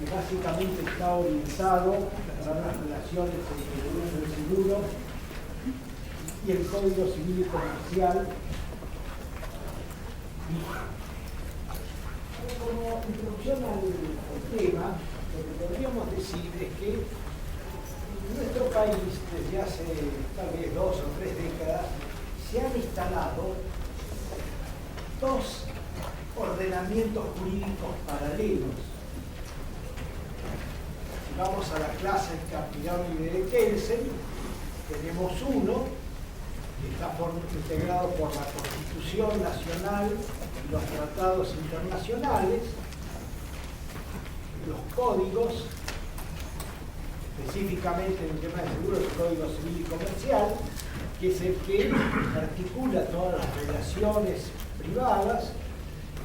que básicamente está orientado a las relaciones entre el derecho del seguro y el Código Civil y Comercial. Como introducción al tema, lo que podríamos decir es que en nuestro país, desde hace tal vez 2 o 3 décadas, se han instalado dos ordenamientos jurídicos paralelos. Si vamos a la clásica pirámide de Kelsen, tenemos uno que está integrado por la Constitución Nacional y los tratados internacionales, los códigos, específicamente en el tema de seguro, el Código Civil y Comercial, que es el que articula todas las relaciones privadas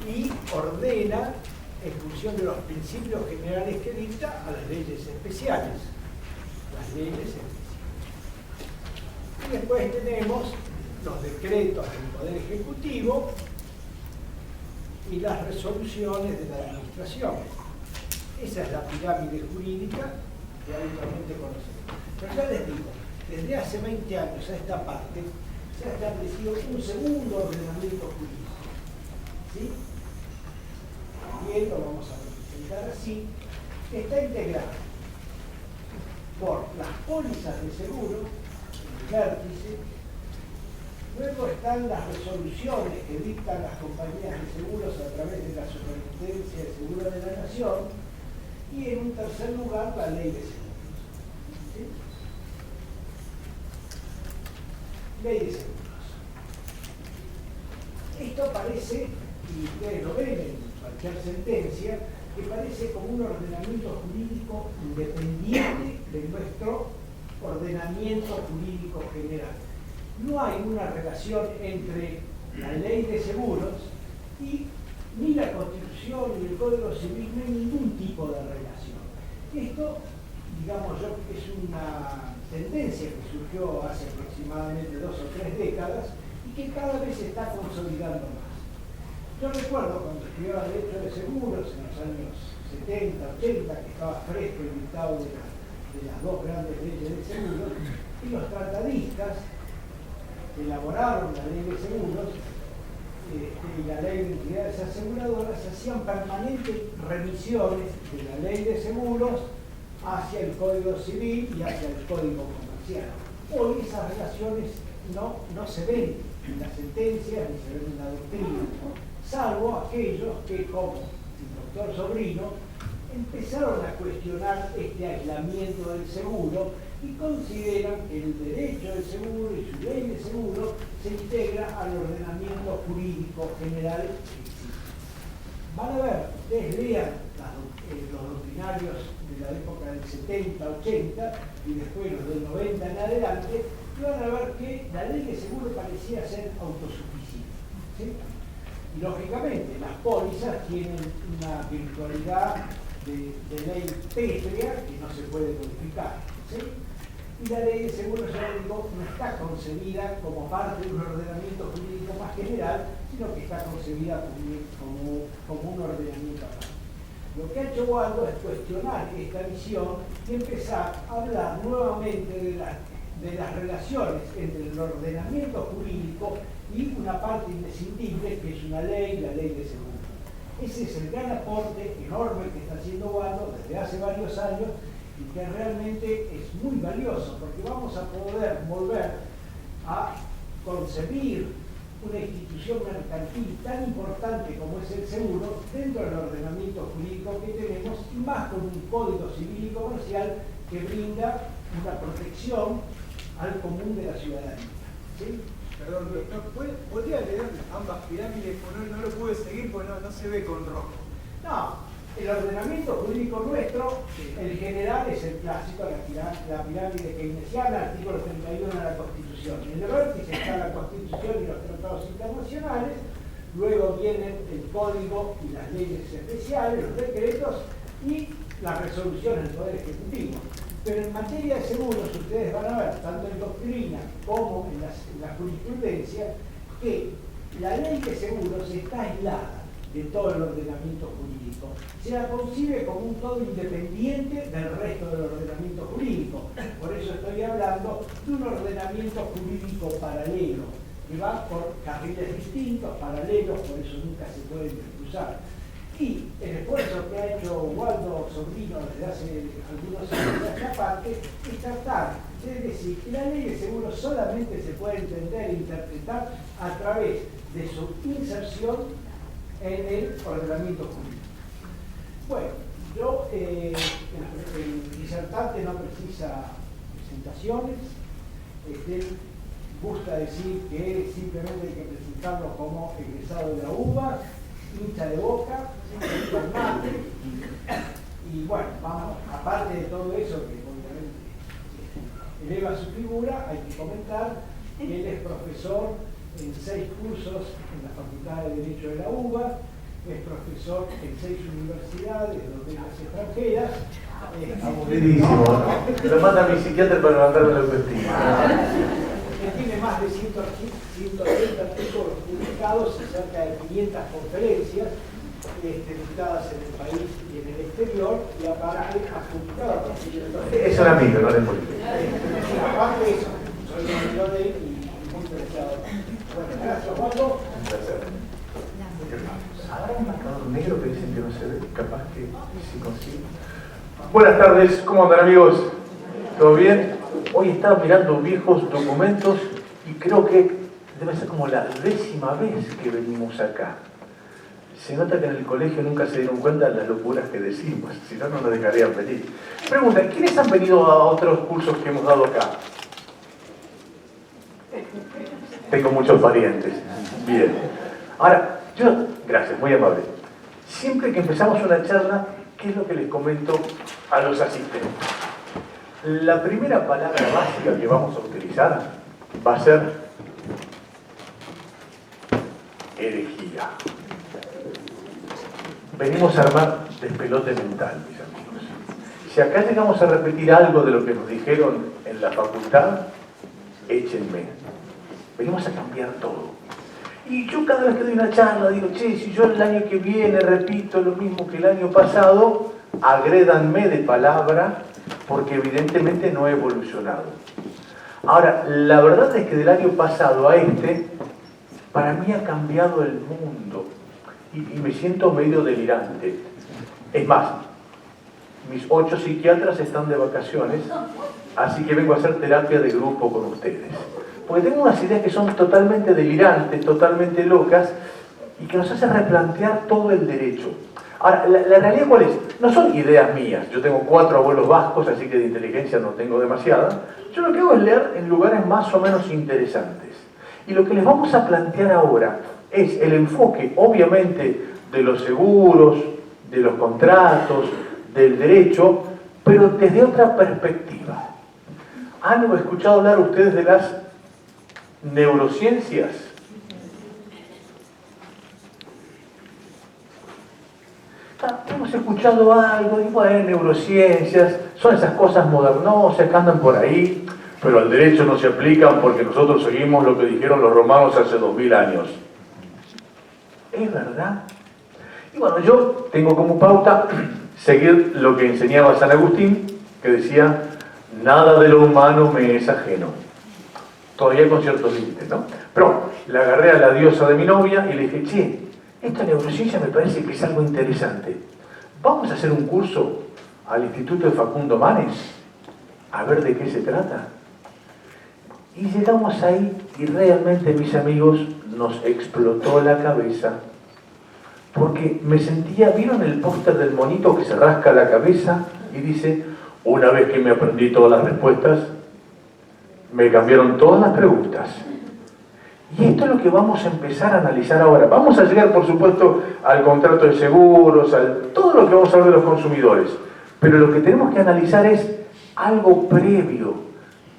y ordena, en función de los principios generales que dicta, a las leyes especiales. Las leyes especiales. Y después tenemos los decretos del Poder Ejecutivo y las resoluciones de la Administración. Esa es la pirámide jurídica que habitualmente conocemos. Pero ya les digo, desde hace 20 años a esta parte se ha establecido un segundo ordenamiento jurídico. ¿Sí? También lo vamos a representar así, que está integrado por las pólizas de seguro, el vértice, luego están las resoluciones que dictan las compañías de seguros a través de la Superintendencia de Seguros de la Nación, y en un tercer lugar la ley de seguros. ¿Sí? Ley de seguros. Esto parece, y ustedes lo ven en cualquier sentencia, que parece como un ordenamiento jurídico independiente de nuestro ordenamiento jurídico general. No hay una relación entre la ley de seguros y ni la Constitución ni el Código Civil, no hay ningún tipo de relación. Esto, digamos yo, es una tendencia que surgió hace aproximadamente 2 o 3 décadas y que cada vez se está consolidando más. Yo recuerdo cuando estudiaba Derecho de Seguros en los años 70, 80, que estaba fresco el dictado de las dos grandes leyes de seguros, y los tratadistas elaboraron la ley de seguros y la ley de entidades aseguradoras, hacían permanentes revisiones de la ley de seguros hacia el Código Civil y hacia el Código Comercial. Hoy esas relaciones no se ven en las sentencias ni se ven en la doctrina, salvo aquellos que, como el doctor Sobrino, empezaron a cuestionar este aislamiento del seguro y consideran que el derecho del seguro y su ley de seguro se integra al ordenamiento jurídico general que existe. Van a ver, ustedes lean los doctrinarios de la época del 70, 80 y después los del 90 en adelante, y van a ver que la ley de seguro parecía ser autosuficiente. ¿Sí? Y lógicamente las pólizas tienen una virtualidad de ley pétrea que no se puede modificar. ¿Sí? Y la ley de seguro, ya les digo, no está concebida como parte de un ordenamiento jurídico más general, sino que está concebida como un ordenamiento aparte. Lo que ha hecho Waldo es cuestionar esta visión y empezar a hablar nuevamente de las relaciones entre el ordenamiento jurídico y una parte imprescindible que es una ley, la ley de seguro. Ese es el gran aporte enorme que está haciendo Waldo desde hace varios años y que realmente es muy valioso, porque vamos a poder volver a concebir una institución mercantil tan importante como es el seguro dentro del ordenamiento jurídico que tenemos, y más con un Código Civil y Comercial que brinda una protección al común de la ciudadanía. ¿Sí? Perdón, doctor, ¿podría leer ambas pirámides? No lo pude seguir porque no se ve con rojo. No. El ordenamiento jurídico nuestro, el general, es el clásico, la pirámide keynesiana, artículo 31 de la Constitución. En el vértice está la Constitución y los tratados internacionales, luego vienen el Código y las leyes especiales, los decretos y las resoluciones del Poder Ejecutivo. Pero en materia de seguros, ustedes van a ver, tanto en doctrina como en la jurisprudencia, que la ley de seguros está aislada. de todo el ordenamiento jurídico. Se la concibe como un todo independiente del resto del ordenamiento jurídico. Por eso estoy hablando de un ordenamiento jurídico paralelo, que va por carriles distintos, paralelos, por eso nunca se pueden cruzar. Y el esfuerzo que ha hecho Waldo Sobrino desde hace algunos años de esta parte es tratar de decir que la ley de seguros solamente se puede entender e interpretar a través de su inserción en el ordenamiento jurídico. Bueno, yo, el disertante no precisa presentaciones, gusta decir que simplemente hay que presentarlo como egresado de la UBA, hincha de Boca, mate, y bueno, vamos, aparte de todo eso que obviamente eleva su figura, hay que comentar que él es profesor en 6 cursos en la Facultad de Derecho de la UBA, es profesor en 6 universidades, 2 de ellas extranjeras. Aburridísimo, ¿no? Lo manda a mi psiquiatra para levantarme la autoestima. Tiene más de 180 artículos publicados y cerca de 500 conferencias dictadas en el país y en el exterior, y aparte ha publicado. Es un amigo, no es político. Aparte de eso, soy amigo de él y muy interesado. Bueno, gracias, Waldo. Un placer. ¿Habrá un marcador negro que dicen que no se ve? Capaz que sí consigo. Buenas tardes, ¿cómo andan, amigos? ¿Todo bien? Hoy estaba mirando viejos documentos y creo que debe ser como la 10ª vez que venimos acá. Se nota que en el colegio nunca se dieron cuenta de las locuras que decimos, si no, no nos dejarían venir. Pregunta, ¿quiénes han venido a otros cursos que hemos dado acá? Tengo muchos parientes. Bien. Ahora, gracias, muy amable. Siempre que empezamos una charla, ¿qué es lo que les comento a los asistentes? La primera palabra básica que vamos a utilizar va a ser herejía. Venimos a armar despelote mental, mis amigos. Si acá llegamos a repetir algo de lo que nos dijeron en la facultad, échenme. Venimos a cambiar todo. Y yo cada vez que doy una charla digo, che, si yo el año que viene repito lo mismo que el año pasado, agrédanme de palabra, porque evidentemente no he evolucionado. Ahora, la verdad es que del año pasado a para mí ha cambiado el mundo y me siento medio delirante. Es más, mis 8 psiquiatras están de vacaciones, así que vengo a hacer terapia de grupo con ustedes. Porque tengo unas ideas que son totalmente delirantes, totalmente locas, y que nos hacen replantear todo el derecho. Ahora, la realidad ¿cuál es? No son ideas mías. Yo tengo 4 abuelos vascos, así que de inteligencia no tengo demasiada. Yo lo que hago es leer en lugares más o menos interesantes. Y lo que les vamos a plantear ahora es el enfoque, obviamente, de los seguros, de los contratos, del derecho, pero desde otra perspectiva. ¿Han escuchado hablar ustedes de las neurociencias? Hemos escuchado algo, y bueno, neurociencias, son esas cosas modernosas que andan por ahí, pero al derecho no se aplican porque nosotros seguimos lo que dijeron los romanos hace 2000 años. ¿Es verdad? Y bueno, yo tengo como pauta seguir lo que enseñaba San Agustín, que decía, nada de lo humano me es ajeno. Todavía con ciertos límites, ¿no? Pero le agarré a la diosa de mi novia y le dije, che, esta neurociencia me parece que es algo interesante. Vamos a hacer un curso al Instituto de Facundo Manes, a ver de qué se trata. Y llegamos ahí y realmente, mis amigos, nos explotó la cabeza. Porque me sentía, ¿vieron el póster del monito que se rasca la cabeza y dice, una vez que me aprendí todas las respuestas, me cambiaron todas las preguntas? Y esto es lo que vamos a empezar a analizar ahora. Vamos a llegar, por supuesto, al contrato de seguros, a todo lo que vamos a hablar de los consumidores. Pero lo que tenemos que analizar es algo previo.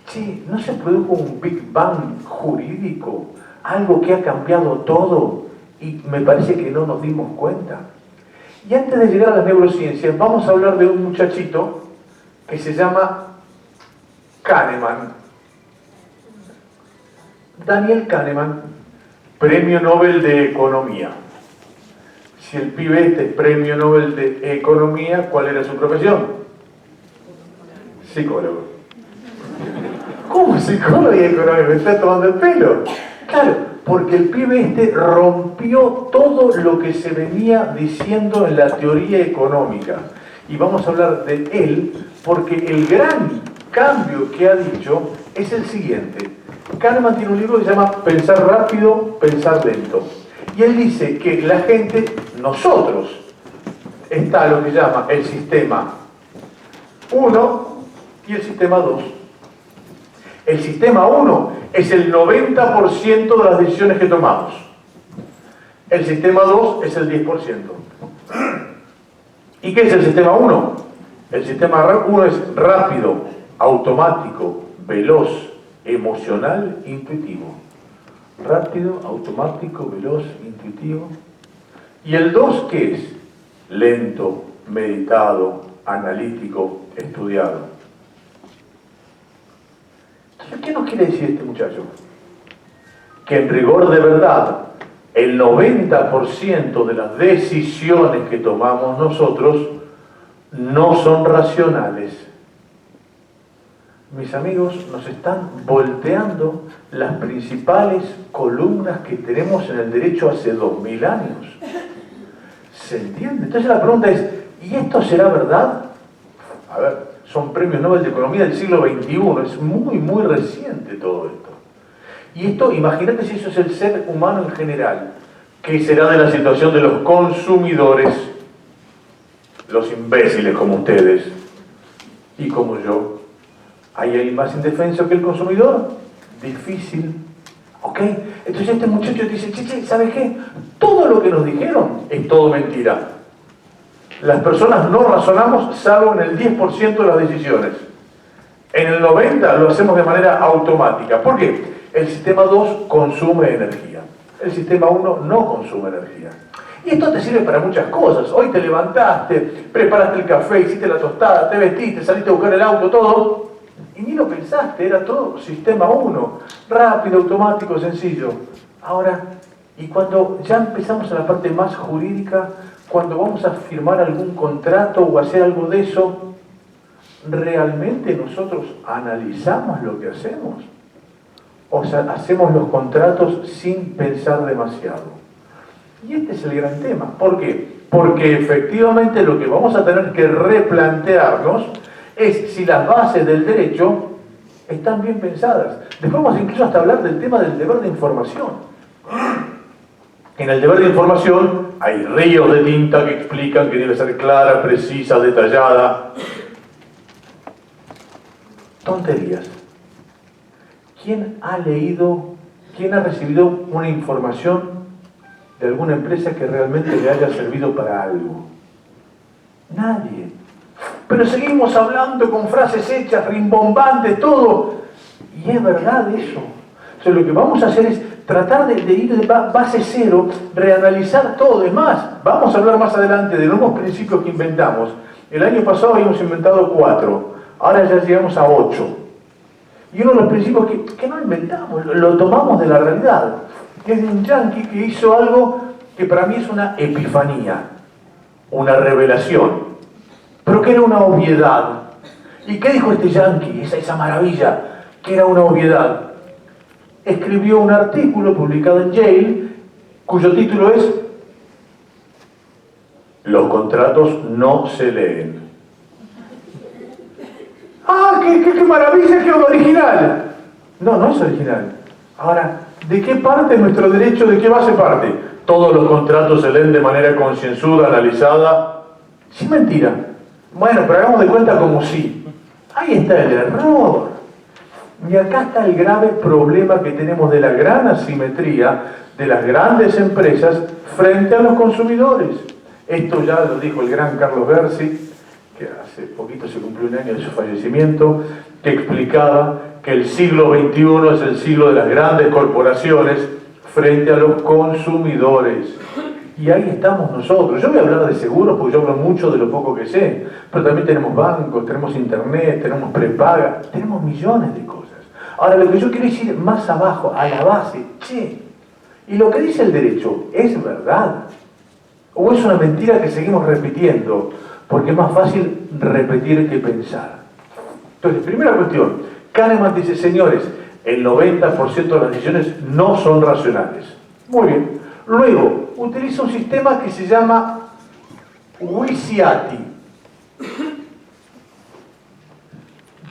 Che, ¿no se produjo un Big Bang jurídico? Algo que ha cambiado todo y me parece que no nos dimos cuenta. Y antes de llegar a las neurociencias, vamos a hablar de un muchachito que se llama Kahneman. Daniel Kahneman, Premio Nobel de Economía. Si el pibe este es premio Nobel de Economía, ¿cuál era su profesión? Psicólogo. ¿Cómo psicólogo y economía? ¿Me está tomando el pelo? Claro, porque el pibe este rompió todo lo que se venía diciendo en la teoría económica. Y vamos a hablar de él porque el gran cambio que ha dicho es el siguiente. Kahneman tiene un libro que se llama Pensar rápido, pensar lento. Y él dice que la gente, nosotros, está lo que llama el sistema 1 y el sistema 2. El sistema 1 es el 90% de las decisiones que tomamos. El sistema 2 es el 10%. ¿Y qué es el sistema 1? El sistema 1 es rápido, automático, veloz, emocional, intuitivo. Rápido, automático, veloz, intuitivo. ¿Y el 2 qué es? Lento, meditado, analítico, estudiado. Entonces, ¿qué nos quiere decir este muchacho? Que en rigor de verdad, el 90% de las decisiones que tomamos nosotros no son racionales. Mis amigos, nos están volteando las principales columnas que tenemos en el derecho hace 2000 años. ¿Se entiende? Entonces la pregunta es, ¿y esto será verdad? A ver, son premios Nobel de Economía del siglo XXI, es muy reciente todo esto. Y esto, imagínate si eso es el ser humano en general. ¿Qué será de la situación de los consumidores? Los imbéciles como ustedes y como yo. ¿Hay alguien más indefenso que el consumidor? Difícil. ¿Ok? Entonces este muchacho dice, che, ¿sabes qué? Todo lo que nos dijeron es todo mentira. Las personas no razonamos salvo en el 10% de las decisiones. En el 90% lo hacemos de manera automática. ¿Por qué? El sistema 2 consume energía. El sistema 1 no consume energía. Y esto te sirve para muchas cosas. Hoy te levantaste, preparaste el café, hiciste la tostada, te vestiste, saliste a buscar el auto, todo. Y ni lo pensaste, era todo sistema 1. Rápido, automático, sencillo. Ahora, y cuando ya empezamos a la parte más jurídica, cuando vamos a firmar algún contrato o hacer algo de eso, ¿realmente nosotros analizamos lo que hacemos? O sea, hacemos los contratos sin pensar demasiado. Y este es el gran tema. ¿Por qué? Porque efectivamente lo que vamos a tener que replantearnos es si las bases del derecho están bien pensadas. Después vamos incluso hasta hablar del tema del deber de información. En el deber de información hay ríos de tinta que explican que debe ser clara, precisa, detallada. Tonterías. ¿Quién ha leído, quién ha recibido una información de alguna empresa que realmente le haya servido para algo? Nadie. Pero seguimos hablando con frases hechas, rimbombantes, todo. Y es verdad eso. O sea, lo que vamos a hacer es tratar de ir de base cero, reanalizar todo. Es más, vamos a hablar más adelante de nuevos principios que inventamos. El año pasado habíamos inventado 4, ahora ya llegamos a 8. Y uno de los principios que no inventamos, lo tomamos de la realidad. Es de un yanqui que hizo algo que para mí es una epifanía, una revelación, pero que era una obviedad. ¿Y qué dijo este yanqui? Esa maravilla, que era una obviedad. Escribió un artículo publicado en Yale, cuyo título es "Los contratos no se leen". ¡Ah, qué maravilla, qué original! No, no es original. Ahora, ¿de qué parte es nuestro derecho? ¿De qué base parte? Todos los contratos se leen de manera concienzuda, analizada. Sí, mentira. Bueno, pero hagamos de cuenta como sí. Ahí está el error. Y acá está el grave problema que tenemos de la gran asimetría de las grandes empresas frente a los consumidores. Esto ya lo dijo el gran Carlos Bersi, que hace poquito se cumplió un año de su fallecimiento, que explicaba que el siglo XXI es el siglo de las grandes corporaciones frente a los consumidores. Y ahí estamos nosotros. Yo voy a hablar de seguros porque yo hablo mucho de lo poco que sé, pero también tenemos bancos, tenemos internet, tenemos prepaga, tenemos millones de cosas. Ahora, lo que yo quiero decir más abajo, a la base, che, y lo que dice el derecho, ¿es verdad? ¿O es una mentira que seguimos repitiendo? Porque es más fácil repetir que pensar. Entonces, primera cuestión, Kahneman dice, señores, el 90% de las decisiones no son racionales. Muy bien. Luego, utiliza un sistema que se llama WYSIATI.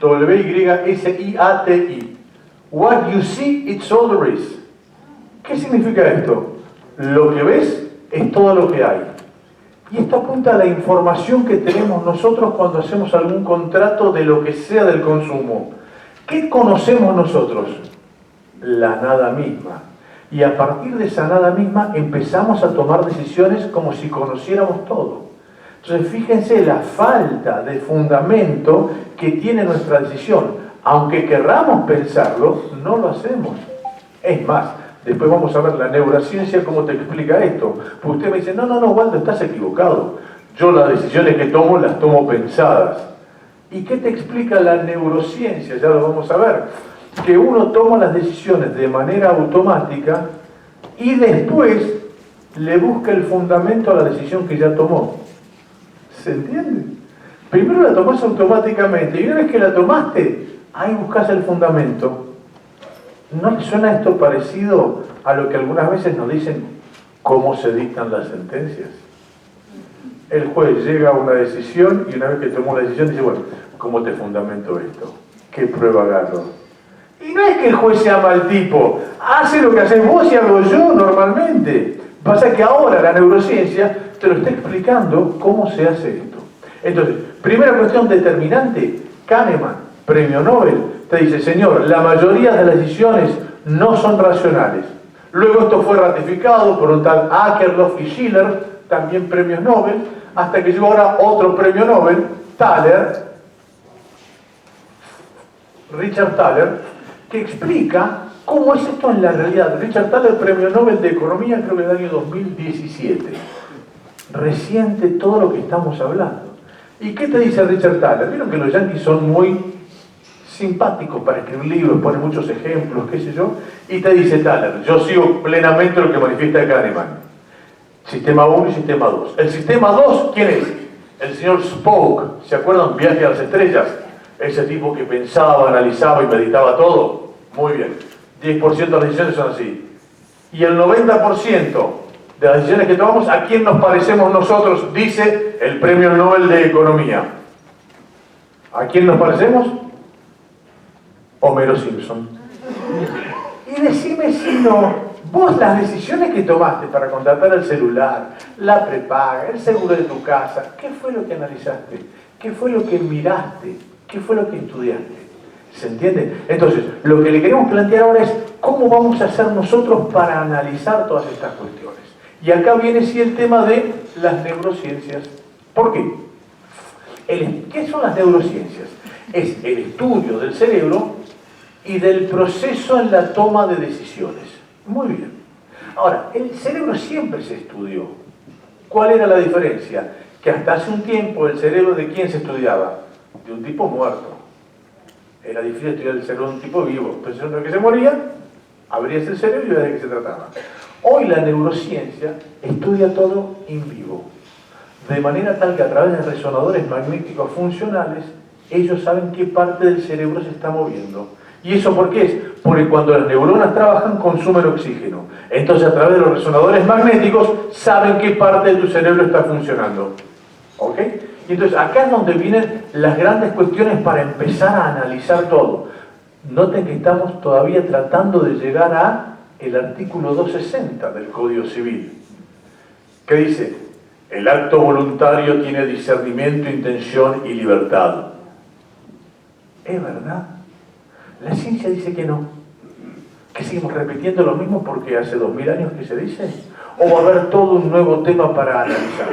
W-Y-S-I-A-T-I. What you see, it's all there is. ¿Qué significa esto? Lo que ves es todo lo que hay. Y esto apunta a la información que tenemos nosotros cuando hacemos algún contrato de lo que sea del consumo. ¿Qué conocemos nosotros? La nada misma. Y a partir de esa nada misma empezamos a tomar decisiones como si conociéramos todo. Entonces fíjense la falta de fundamento que tiene nuestra decisión. Aunque querramos pensarlo, no lo hacemos. Es más, después vamos a ver la neurociencia cómo te explica esto. Porque usted me dice, no, Waldo, estás equivocado. Yo las decisiones que tomo las tomo pensadas. ¿Y qué te explica la neurociencia? Ya lo vamos a ver. Que uno toma las decisiones de manera automática y después le busca el fundamento a la decisión que ya tomó. ¿Se entiende? Primero la tomás automáticamente y una vez que la tomaste, ahí buscas el fundamento. ¿No le suena esto parecido a lo que algunas veces nos dicen cómo se dictan las sentencias? El juez llega a una decisión y una vez que tomó la decisión dice, bueno, ¿cómo te fundamento esto? ¿Qué prueba agarro? Y no es que el juez sea mal tipo, hace lo que haces vos y hago yo normalmente. Pasa que ahora la neurociencia te lo está explicando cómo se hace esto. Entonces, primera cuestión determinante, Kahneman, premio Nobel, te dice, señor, la mayoría de las decisiones no son racionales. Luego esto fue ratificado por un tal Akerlof y Schiller, también premios Nobel, hasta que llegó ahora otro premio Nobel, Thaler, Richard Thaler, que explica cómo es esto en la realidad. Richard Thaler, premio Nobel de Economía, creo que del año 2017. Reciente todo lo que estamos hablando. ¿Y qué te dice Richard Thaler? Vieron que los yanquis son muy simpáticos para escribir libros, ponen muchos ejemplos, qué sé yo, y te dice Thaler, yo sigo plenamente lo que manifiesta Kahneman. Sistema 1 y sistema 2. El sistema 2, ¿quién es? El señor Spock, ¿se acuerdan? Viaje a las estrellas. Ese tipo que pensaba, analizaba y meditaba todo. Muy bien. 10% de las decisiones son así. Y el 90% de las decisiones que tomamos, ¿a quién nos parecemos nosotros? Dice el premio Nobel de Economía. ¿A quién nos parecemos? Homero Simpson. Y decime si no, vos las decisiones que tomaste para contratar el celular, la prepaga, el seguro de tu casa, ¿qué fue lo que analizaste? ¿Qué fue lo que miraste? ¿Qué fue lo que estudiaste? ¿Se entiende? Entonces, lo que le queremos plantear ahora es cómo vamos a hacer nosotros para analizar todas estas cuestiones. Y acá viene sí el tema de las neurociencias. ¿Por qué? ¿Qué son las neurociencias? Es el estudio del cerebro y del proceso en la toma de decisiones. Muy bien. Ahora, el cerebro siempre se estudió. ¿Cuál era la diferencia? Que hasta hace un tiempo el cerebro de quién se estudiaba? De un tipo muerto. Era difícil estudiar el cerebro de un tipo vivo. Pensando en que se moría, abrías el cerebro y veías de qué se trataba. Hoy la neurociencia estudia todo en vivo. De manera tal que a través de resonadores magnéticos funcionales, ellos saben qué parte del cerebro se está moviendo. ¿Y eso por qué es? Porque cuando las neuronas trabajan, consumen oxígeno. Entonces, a través de los resonadores magnéticos, saben qué parte de tu cerebro está funcionando. ¿Ok? Y entonces, acá es donde vienen las grandes cuestiones para empezar a analizar todo. Noten que estamos todavía tratando de llegar a el artículo 260 del Código Civil. ¿Qué dice? El acto voluntario tiene discernimiento, intención y libertad. ¿Es verdad? La ciencia dice que no. ¿Que seguimos repitiendo lo mismo porque hace 2000 años que se dice? ¿O va a haber todo un nuevo tema para analizar?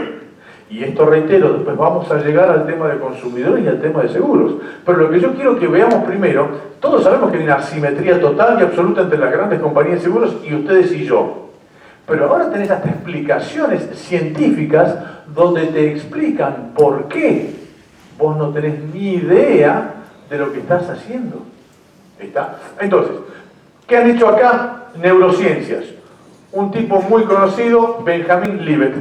Y esto reitero, después vamos a llegar al tema de consumidores y al tema de seguros. Pero lo que yo quiero que veamos primero, todos sabemos que hay una asimetría total y absoluta entre las grandes compañías de seguros y ustedes y yo. Pero ahora tenés hasta explicaciones científicas donde te explican por qué vos no tenés ni idea de lo que estás haciendo. ¿Está? Entonces, ¿qué han hecho acá? Neurociencias. Un tipo muy conocido, Benjamin Libet.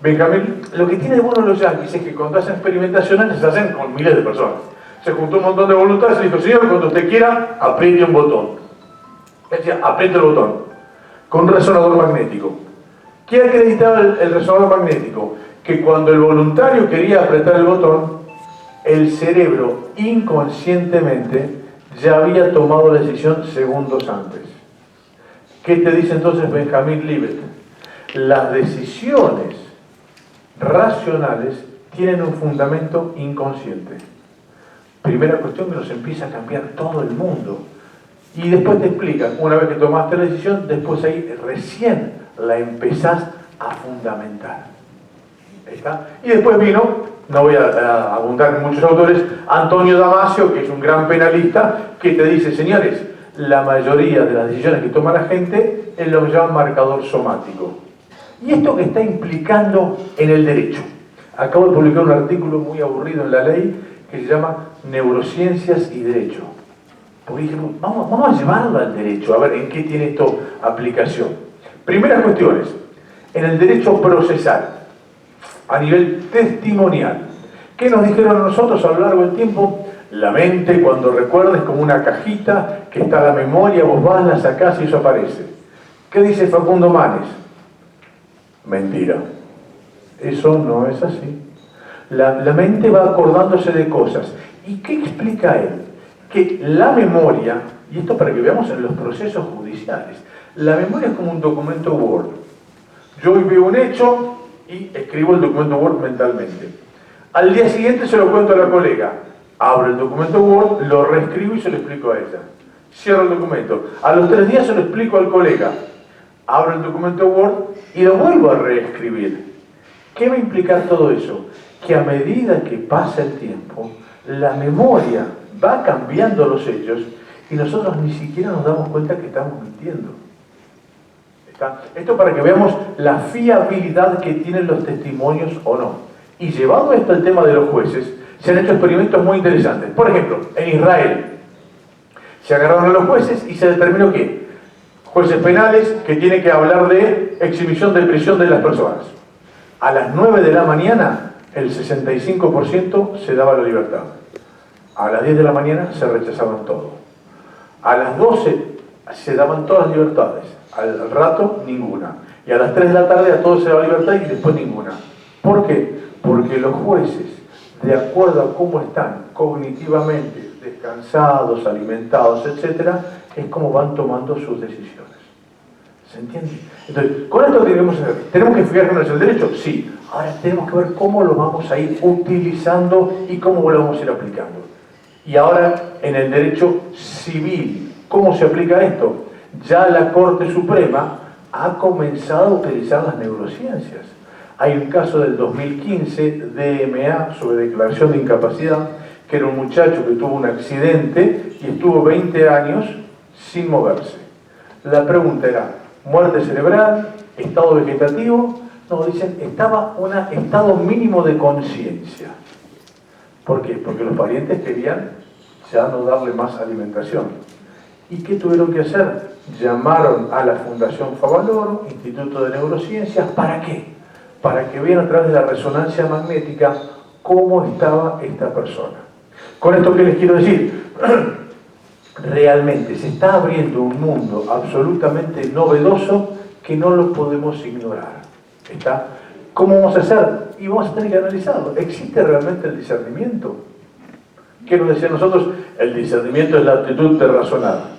Benjamín, lo que tiene de bueno los yanquis es que cuando hacen experimentaciones se hacen con miles de personas. Se juntó un montón de voluntarios y dijo, señor, cuando usted quiera, apriete un botón. Él decía, apriete el botón, con un resonador magnético. ¿Qué acreditaba el resonador magnético? Que cuando el voluntario quería apretar el botón, el cerebro inconscientemente ya había tomado la decisión segundos antes. ¿Qué te dice entonces Benjamin Libet? Las decisiones racionales tienen un fundamento inconsciente. Primera cuestión que nos empieza a cambiar todo el mundo. Y después te explican, una vez que tomaste la decisión, después ahí recién la empezás a fundamentar. ¿Está? Y después vino, no voy a abundar en muchos autores, Antonio Damasio, que es un gran penalista, que te dice, señores, la mayoría de las decisiones que toma la gente es lo que llaman marcador somático. Y esto que está implicando en el derecho. Acabo de publicar un artículo muy aburrido en La Ley que se llama Neurociencias y Derecho. Porque dije, vamos a llevarlo al derecho, a ver en qué tiene esto aplicación. Primeras cuestiones, en el derecho procesal, a nivel testimonial. ¿Qué nos dijeron a nosotros a lo largo del tiempo? La mente, cuando recuerdes, como una cajita que está la memoria, vos vas, la sacás y eso aparece. ¿Qué dice Facundo Manes? Mentira. Eso no es así. La mente va acordándose de cosas. ¿Y qué explica él? Que la memoria, y esto para que veamos en los procesos judiciales, la memoria es como un documento Word. Yo hoy veo un hecho y escribo el documento Word mentalmente. Al día siguiente se lo cuento a la colega. Abro el documento Word, lo reescribo y se lo explico a ella. Cierro el documento. A los 3 días se lo explico al colega. Abro el documento Word y lo vuelvo a reescribir. ¿Qué va a implicar todo eso? Que a medida que pasa el tiempo, la memoria va cambiando los hechos y nosotros ni siquiera nos damos cuenta que estamos mintiendo. ¿Está? Esto para que veamos la fiabilidad que tienen los testimonios o no. Y llevado esto al tema de los jueces, se han hecho experimentos muy interesantes. Por ejemplo, en Israel se agarraron a los jueces y se determinó que jueces penales que tienen que hablar de exhibición de prisión de las personas. A las 9 de la mañana, el 65% se daba la libertad. A las 10 de la mañana se rechazaban todo. A las 12 se daban todas las libertades. Al rato, ninguna. Y a las 3 de la tarde a todos se daba libertad y después ninguna. ¿Por qué? Porque los jueces, de acuerdo a cómo están cognitivamente, descansados, alimentados, etc., es como van tomando sus decisiones. ¿Se entiende? Entonces, con esto tenemos que fijarnos en el derecho, sí. Ahora tenemos que ver cómo lo vamos a ir utilizando y cómo lo vamos a ir aplicando. Y ahora, en el derecho civil, ¿cómo se aplica esto? Ya la Corte Suprema ha comenzado a utilizar las neurociencias. Hay un caso del 2015, DMA, sobre declaración de incapacidad, que era un muchacho que tuvo un accidente y estuvo 20 años sin moverse. La pregunta era, ¿muerte cerebral? ¿Estado vegetativo? No, dicen, estaba en un estado mínimo de conciencia. ¿Por qué? Porque los parientes querían ya no darle más alimentación. ¿Y qué tuvieron que hacer? Llamaron a la Fundación Favaloro, Instituto de Neurociencias, ¿para qué? Para que vean a través de la resonancia magnética cómo estaba esta persona. Con esto, ¿qué les quiero decir? Realmente se está abriendo un mundo absolutamente novedoso que no lo podemos ignorar. ¿Está? ¿Cómo vamos a hacer? Y vamos a tener que analizarlo. ¿Existe realmente el discernimiento? ¿Qué nos decían nosotros? El discernimiento es la aptitud de razonar.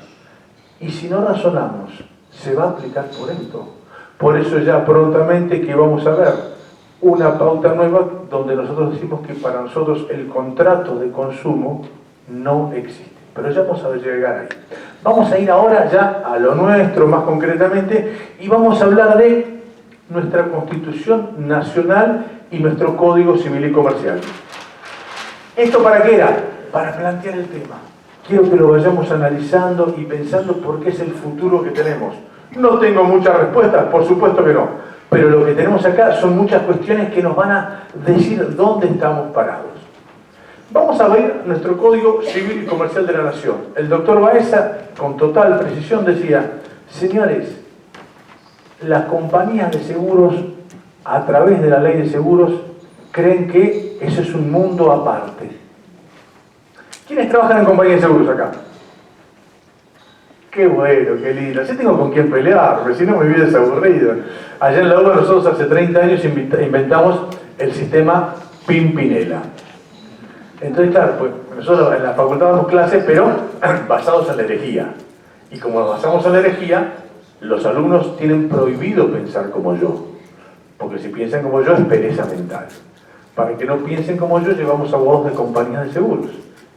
Y si no razonamos, se va a aplicar por esto. Por eso ya prontamente que vamos a ver una pauta nueva donde nosotros decimos que para nosotros el contrato de consumo no existe. Pero ya vamos a llegar ahí. Vamos a ir ahora ya a lo nuestro más concretamente y vamos a hablar de nuestra Constitución Nacional y nuestro Código Civil y Comercial. ¿Esto para qué era? Para plantear el tema. Quiero que lo vayamos analizando y pensando por qué es el futuro que tenemos. No tengo muchas respuestas, por supuesto que no. Pero lo que tenemos acá son muchas cuestiones que nos van a decir dónde estamos parados. Vamos a ver nuestro Código Civil y Comercial de la Nación. El doctor Baeza, con total precisión, decía, señores, las compañías de seguros a través de la ley de seguros, creen que eso es un mundo aparte. ¿Quiénes trabajan en compañía de seguros acá? Qué bueno, qué lindo. Así tengo con quién pelear, porque si no mi vida es aburrida. Allá en la UBA nosotros hace 30 años inventamos el sistema Pimpinela. Entonces, claro, pues nosotros en la facultad damos clases, pero basados en la herejía. Y como nos basamos en la herejía, los alumnos tienen prohibido pensar como yo. Porque si piensan como yo es pereza mental. Para que no piensen como yo, llevamos abogados de compañías de seguros.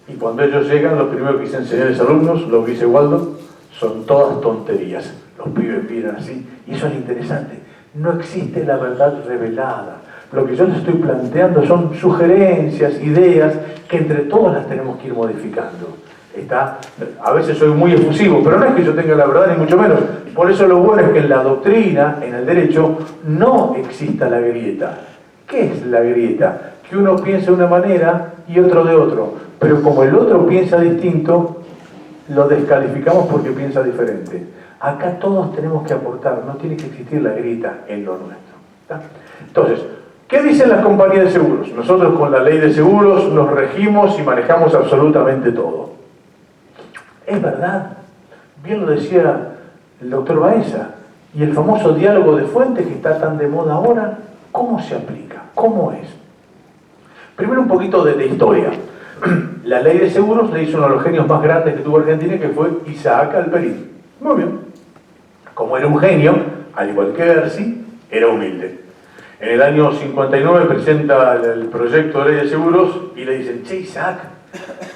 Y cuando ellos llegan, lo primero que dicen, señores alumnos, lo que dice Waldo, son todas tonterías. Los pibes miran así. Y eso es interesante. No existe la verdad revelada. Lo que yo les estoy planteando son sugerencias, ideas, que entre todos las tenemos que ir modificando. A veces soy muy efusivo, pero no es que yo tenga la verdad, ni mucho menos. Por eso lo bueno es que en la doctrina, en el derecho, no exista la grieta. ¿Qué es la grieta? Que uno piensa de una manera y otro de otro. Pero como el otro piensa distinto, lo descalificamos porque piensa diferente. Acá todos tenemos que aportar, no tiene que existir la grieta en lo nuestro. ¿Está? Entonces, ¿qué dicen las compañías de seguros? Nosotros con la ley de seguros nos regimos y manejamos absolutamente todo. Es verdad, bien lo decía el doctor Baeza, y el famoso diálogo de fuentes que está tan de moda ahora, ¿cómo se aplica? ¿Cómo es? Primero un poquito de historia. La ley de seguros le hizo uno de los genios más grandes que tuvo Argentina, que fue Isaac Alperín. Muy bien. Como era un genio, al igual que Gersi, era humilde. En el año 59 presenta el proyecto de ley de seguros y le dicen, che Isaac,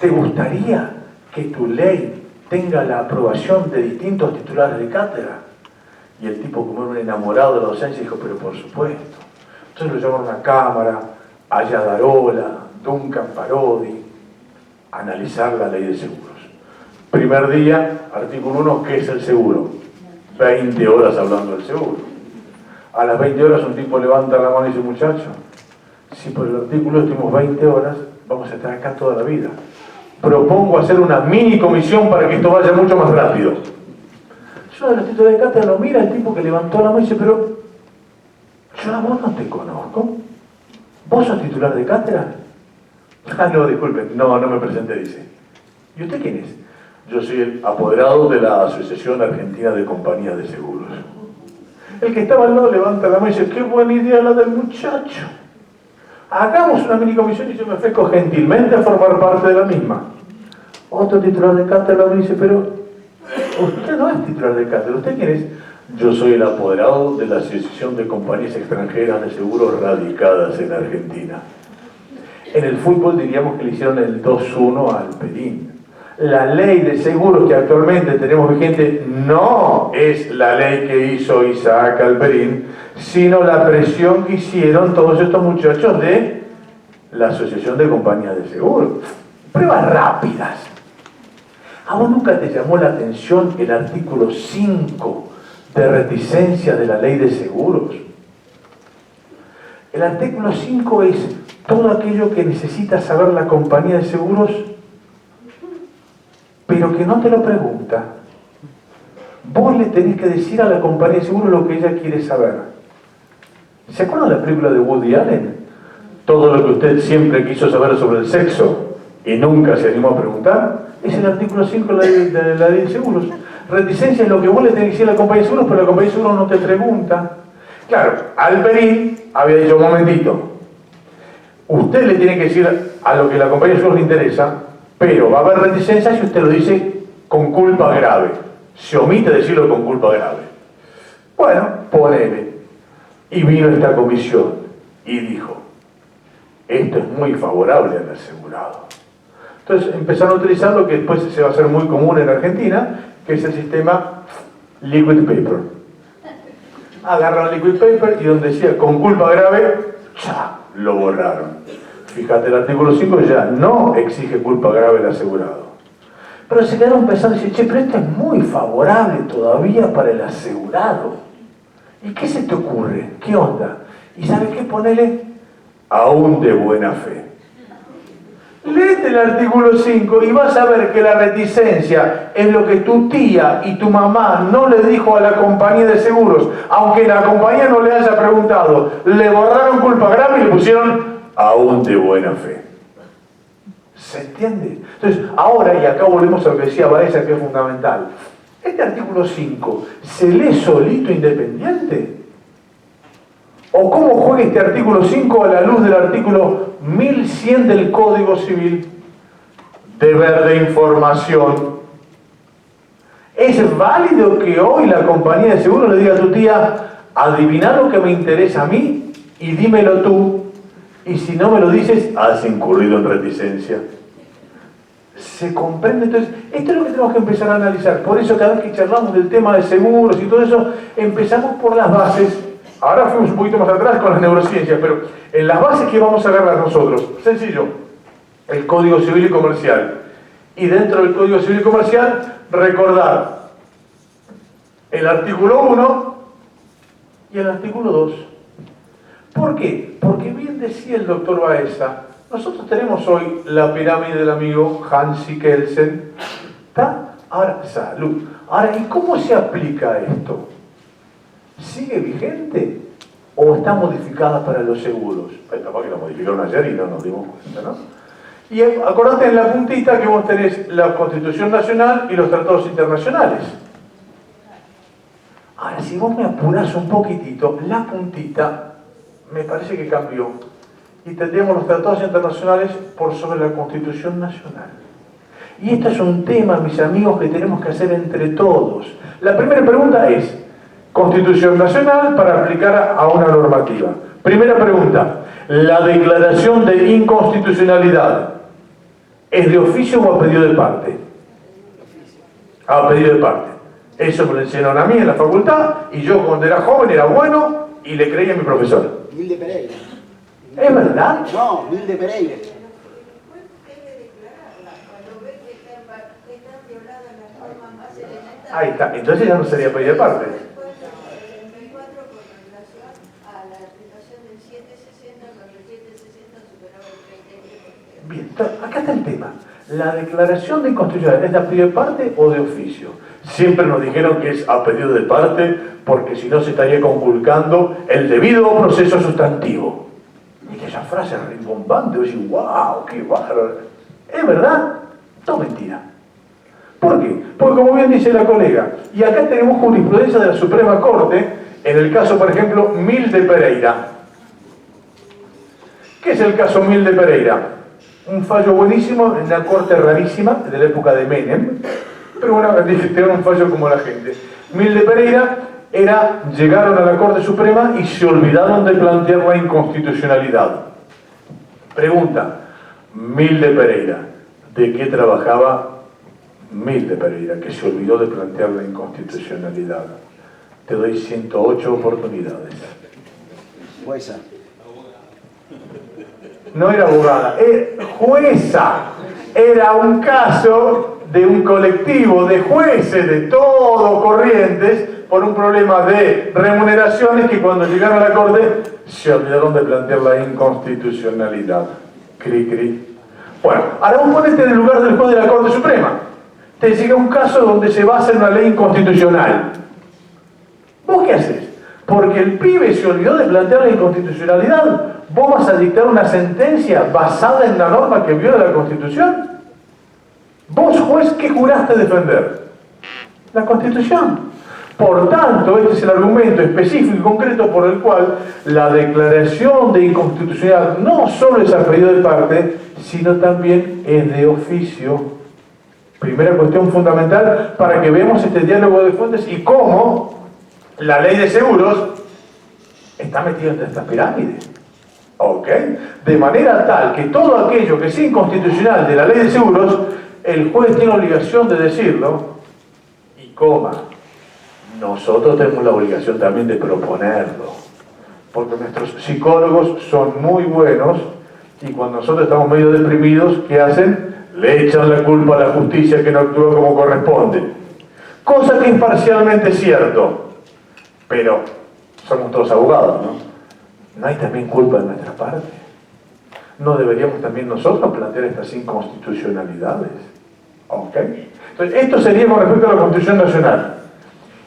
¿te gustaría que tu ley tenga la aprobación de distintos titulares de cátedra? Y el tipo, como era un enamorado de la docencia, dijo, pero por supuesto. Entonces lo llamaron a una cámara, a Yadarola, Duncan Parodi, a analizar la ley de seguros. Primer día, artículo 1, ¿qué es el seguro? 20 horas hablando del seguro. A las 20 horas un tipo levanta la mano y dice, muchacho, si por el artículo estuvimos 20 horas, vamos a estar acá toda la vida. Propongo hacer una mini comisión para que esto vaya mucho más rápido. Yo de los títulos de cátedra lo mira el tipo que levantó la mano y dice, pero yo a vos no te conozco. ¿Vos sos titular de cátedra? Ah, no, disculpen, no me presenté, dice. ¿Y usted quién es? Yo soy el apoderado de la Asociación Argentina de Compañías de Seguros. El que estaba al lado levanta la mano y dice, qué buena idea la del muchacho. Hagamos una mini comisión y yo me ofrezco gentilmente a formar parte de la misma. Otro titular de cátedra me dice, pero usted no es titular de cátedra, ¿usted quién es? Yo soy el apoderado de la Asociación de Compañías Extranjeras de Seguros radicadas en Argentina. En el fútbol diríamos que le hicieron el 2-1 al Alperín. La ley de seguros que actualmente tenemos vigente no es la ley que hizo Isaac Alperín, sino la presión que hicieron todos estos muchachos de la Asociación de Compañías de Seguros. Pruebas rápidas. ¿A vos nunca te llamó la atención el artículo 5 de reticencia de la ley de seguros? El artículo 5 es todo aquello que necesita saber la compañía de seguros, pero que no te lo pregunta. Vos le tenés que decir a la compañía de seguros lo que ella quiere saber. ¿Se acuerdan de la película de Woody Allen? Todo lo que usted siempre quiso saber sobre el sexo y nunca se animó a preguntar, es el artículo 5 de la ley de seguros. Reticencia es lo que vos le tenés que decir a la compañía de seguros, pero la compañía de seguros no te pregunta. Claro, Alperín había dicho, un momentito, usted le tiene que decir a lo que la compañía de seguros le interesa, pero va a haber reticencia si usted lo dice con culpa grave. Se omite decirlo con culpa grave. Bueno, ponele. Y vino esta comisión y dijo, esto es muy favorable al asegurado. Entonces empezaron a utilizar lo que después se va a hacer muy común en Argentina, que es el sistema liquid paper. Agarran el liquid paper y donde decía con culpa grave, ¡cha!, lo borraron. Fíjate, el artículo 5 ya no exige culpa grave al asegurado. Pero se quedaron pensando y dicen, che, pero esto es muy favorable todavía para el asegurado. ¿Y qué se te ocurre? ¿Qué onda? ¿Y sabes qué? Ponele aún de buena fe. Léete el artículo 5 y vas a ver que la reticencia es lo que tu tía y tu mamá no le dijo a la compañía de seguros, aunque la compañía no le haya preguntado. Le borraron culpa grave y le pusieron aún de buena fe. ¿Se entiende? Entonces, ahora, y acá volvemos a lo que decía Baeza, que es fundamental. ¿Este artículo 5 se lee solito independiente? ¿O cómo juega este artículo 5 a la luz del artículo 1100 del Código Civil? Deber de información. ¿Es válido que hoy la compañía de seguros le diga a tu tía, adivina lo que me interesa a mí y dímelo tú? Y si no me lo dices, has incurrido en reticencia. ¿Se comprende? Entonces, esto es lo que tenemos que empezar a analizar. Por eso cada vez que charlamos del tema de seguros y todo eso, empezamos por las bases. Ahora fuimos un poquito más atrás con las neurociencias, pero en las bases que vamos a agarrar nosotros, sencillo, el Código Civil y Comercial. Y dentro del Código Civil y Comercial, recordar el artículo 1 y el artículo 2. ¿Por qué? Porque bien decía el doctor Baeza, nosotros tenemos hoy la pirámide del amigo Hansi Kelsen. ¿Está? Ahora, salud. Ahora, ¿y cómo se aplica esto? ¿Sigue vigente? ¿O está modificada para los seguros? Capaz que la modificaron ayer y no nos dimos cuenta, ¿no? Y acordate en la puntita que vos tenés la Constitución Nacional y los tratados internacionales. Ahora, si vos me apurás un poquitito, la puntita me parece que cambió. Y tendríamos los tratados internacionales por sobre la Constitución Nacional. Y esto es un tema, mis amigos, que tenemos que hacer entre todos. La primera pregunta es, Constitución Nacional para aplicar a una normativa. Primera pregunta, ¿la declaración de inconstitucionalidad es de oficio o a pedido de parte? A pedido de parte. Eso me lo enseñaron a mí en la facultad y yo cuando era joven era bueno y le creía a mi profesor. Milde Pereira. ¿Es verdad? No, Milde Pereira. Ahí está, entonces ya no sería pedido de parte. Bien, acá está el tema. La declaración de inconstitucionalidad, ¿es de a pedido de parte o de oficio? Siempre nos dijeron que es a pedido de parte porque si no se estaría conculcando el debido proceso sustantivo. Y que esa frase es rimbombante, vos decís, wow, qué bárbaro. ¿Es verdad? No, mentira. ¿Por qué? Porque como bien dice la colega, y acá tenemos jurisprudencia de la Suprema Corte, en el caso, por ejemplo, Milde Pereira. ¿Qué es el caso Milde Pereira? Un fallo buenísimo en una corte rarísima de la época de Menem, pero bueno, tenían un fallo como la gente. Milde Pereira llegaron a la Corte Suprema y se olvidaron de plantear la inconstitucionalidad. Pregunta, Milde Pereira, ¿de qué trabajaba Milde Pereira, que se olvidó de plantear la inconstitucionalidad? Te doy 108 oportunidades. Jueza. No era abogada, era jueza. Era un caso de un colectivo de jueces de todo Corrientes por un problema de remuneraciones que cuando llegaron a la Corte se olvidaron de plantear la inconstitucionalidad. Cri, cri. Bueno, ahora vos ponete en el lugar del juez de la Corte Suprema. Te llega un caso donde se basa en una ley inconstitucional. ¿Vos qué haces? Porque el pibe se olvidó de plantear la inconstitucionalidad, ¿vos vas a dictar una sentencia basada en la norma que viola la Constitución? Vos, juez, ¿qué juraste defender? La Constitución. Por tanto, este es el argumento específico y concreto por el cual la declaración de inconstitucionalidad no solo es a pedido de parte, sino también es de oficio. Primera cuestión fundamental para que veamos este diálogo de fuentes y cómo la ley de seguros está metida entre estas pirámides. ¿Ok? De manera tal que todo aquello que sea inconstitucional de la ley de seguros, el juez tiene obligación de decirlo y coma. Nosotros tenemos la obligación también de proponerlo. Porque nuestros psicólogos son muy buenos y cuando nosotros estamos medio deprimidos, ¿qué hacen? Le echan la culpa a la justicia que no actúa como corresponde. Cosa que es parcialmente cierto. Pero somos todos abogados, ¿no? ¿No hay también culpa de nuestra parte? ¿no deberíamos también nosotros plantear estas inconstitucionalidades? ¿Ok? Entonces, esto sería con respecto a la Constitución Nacional.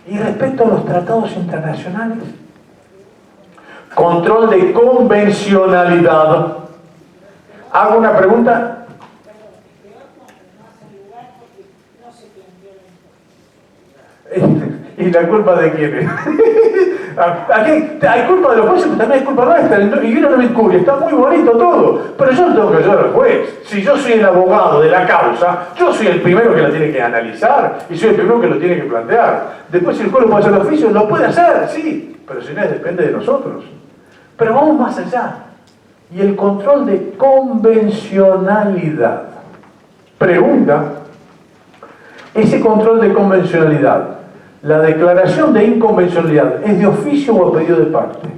Y respecto a los tratados internacionales, control de convencionalidad. Hago una pregunta. ¿Y la culpa de quién es? Aquí hay culpa de los jueces, pero también hay culpa nuestra. Y uno no me incuria, está muy bonito todo, pero yo no tengo que ayudar al juez. Si yo soy el abogado de la causa, yo soy el primero que la tiene que analizar y soy el primero que lo tiene que plantear. Después, si el juez lo puede hacer de oficio, lo puede hacer, sí, pero si no, depende de nosotros. Pero vamos más allá. Y el control de convencionalidad. Pregunta, ese control de convencionalidad, ¿la declaración de inconvencionalidad es de oficio o a pedido de parte?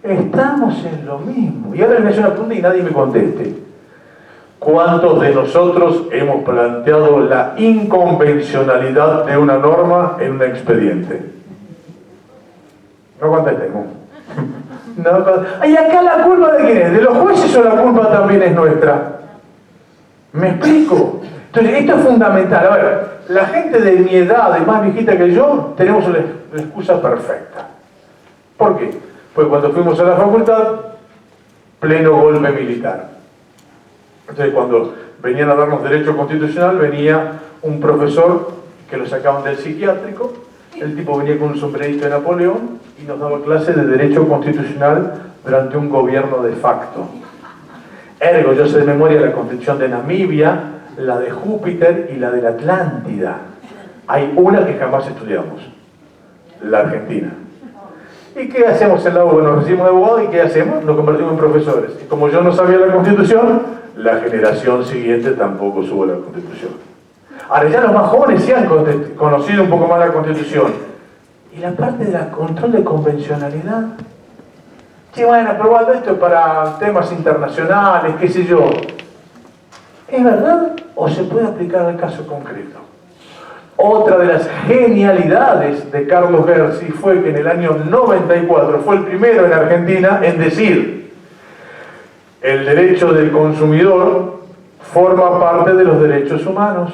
Estamos en lo mismo. Y ahora les voy a hacer una pregunta y nadie me conteste. ¿Cuántos de nosotros hemos planteado la inconvencionalidad de una norma en un expediente? No contestemos. No, ¿y acá la culpa de quién es? ¿De los jueces o la culpa también es nuestra? ¿Me explico? Entonces, esto es fundamental. A ver, la gente de mi edad, de más viejita que yo, tenemos una excusa perfecta. ¿Por qué? Pues cuando fuimos a la facultad, pleno golpe militar. Entonces, cuando venían a darnos derecho constitucional, venía un profesor que lo sacaban del psiquiátrico. El tipo venía con un sombrerito de Napoleón y nos daba clase de derecho constitucional durante un gobierno de facto. Ergo, yo sé de memoria la Constitución de Namibia, la de Júpiter y la de la Atlántida. Hay una que jamás estudiamos, la Argentina. ¿Y qué hacemos en la U? Nos recibimos de abogado y ¿qué hacemos? Nos convertimos en profesores. Y como yo no sabía la Constitución, la generación siguiente tampoco supo la Constitución. Ahora ya los más jóvenes sí han conocido un poco más la Constitución. Y la parte del control de convencionalidad. Sí, bueno, probando esto para temas internacionales, qué sé yo. ¿Es verdad o se puede aplicar al caso concreto? Otra de las genialidades de Carlos Gersi fue que en el año 94 fue el primero en Argentina en decir: el derecho del consumidor forma parte de los derechos humanos.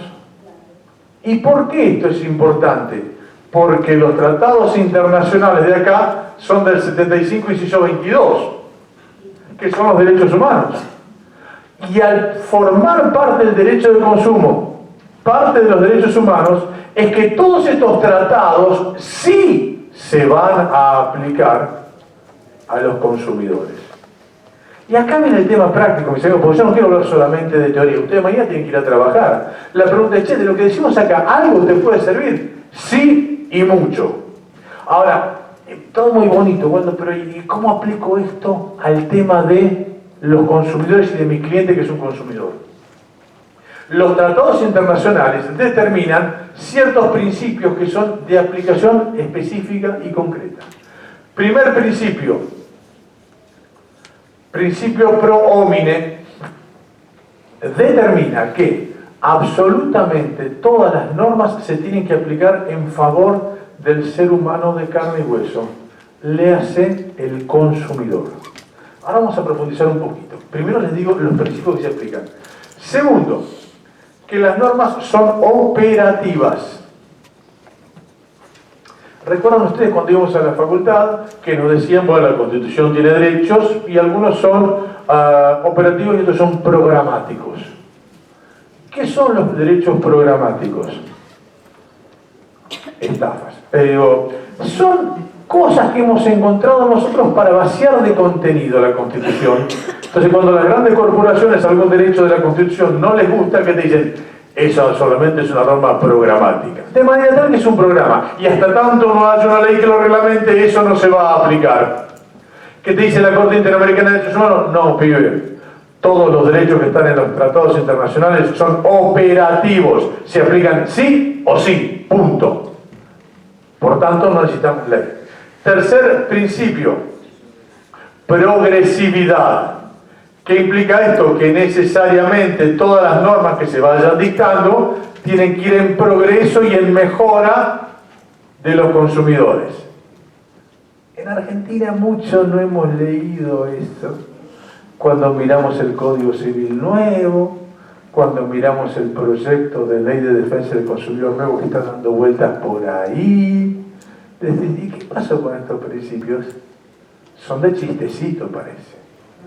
¿Y por qué esto es importante? Porque los tratados internacionales de acá son del 75, inciso 22, que son los derechos humanos. Y al formar parte del derecho de consumo, parte de los derechos humanos, es que todos estos tratados sí se van a aplicar a los consumidores. Y acá viene el tema práctico, mis amigos, porque yo no quiero hablar solamente de teoría. Ustedes mañana tienen que ir a trabajar. La pregunta es, che, de lo que decimos acá, ¿algo te puede servir? Sí y mucho. Ahora, todo muy bonito, bueno, pero ¿y cómo aplico esto al tema de los consumidores y de mi cliente que es un consumidor? Los tratados internacionales determinan ciertos principios que son de aplicación específica y concreta. Primer principio, principio pro homine, determina que absolutamente todas las normas se tienen que aplicar en favor del ser humano de carne y hueso, léase el consumidor. Ahora vamos a profundizar un poquito. Primero les digo los principios que se aplican. Segundo, que las normas son operativas. ¿Recuerdan ustedes cuando íbamos a la facultad que nos decían, bueno, la Constitución tiene derechos y algunos son operativos y otros son programáticos? ¿Qué son los derechos programáticos? Estafas. Son cosas que hemos encontrado nosotros para vaciar de contenido la Constitución. Entonces, cuando las grandes corporaciones algún derecho de la Constitución no les gusta, ¿qué te dicen? Eso solamente es una norma programática. De manera tal que es un programa. Y hasta tanto no haya una ley que lo reglamente, eso no se va a aplicar. ¿Qué te dice la Corte Interamericana de Derechos Humanos? No, pibe. Todos los derechos que están en los tratados internacionales son operativos. Se aplican sí o sí. Punto. Por tanto, no necesitamos ley. Tercer principio. Progresividad. ¿Qué implica esto? Que necesariamente todas las normas que se vayan dictando tienen que ir en progreso y en mejora de los consumidores. En Argentina mucho no hemos leído eso. Cuando miramos el Código Civil nuevo, cuando miramos el proyecto de ley de defensa del consumidor nuevo que está dando vueltas por ahí. ¿Y qué pasó con estos principios? Son de chistecito, parece.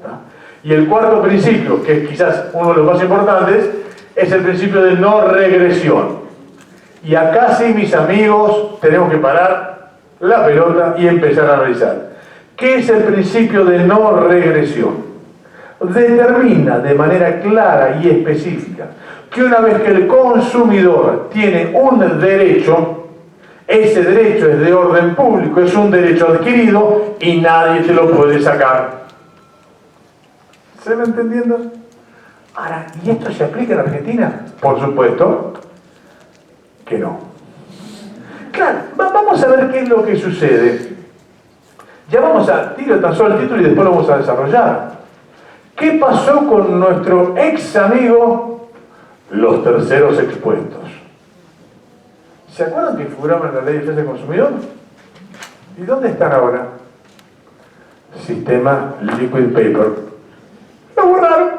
¿No? Y el cuarto principio, que es quizás uno de los más importantes, es el principio de no regresión. Y acá sí, mis amigos, tenemos que parar la pelota y empezar a analizar. ¿Qué es el principio de no regresión? Determina de manera clara y específica que una vez que el consumidor tiene un derecho, ese derecho es de orden público, es un derecho adquirido y nadie te lo puede sacar. ¿Se va entendiendo? Ahora, ¿y esto se aplica en Argentina? Por supuesto que no. Claro, vamos a ver qué es lo que sucede. Ya vamos a tiro tan solo el título y después lo vamos a desarrollar. ¿Qué pasó con nuestro ex amigo los terceros expuestos? ¿Se acuerdan que figuraban en la Ley de Defensa del Consumidor? ¿Y dónde están ahora? Sistema Liquid Paper. Lo borraron.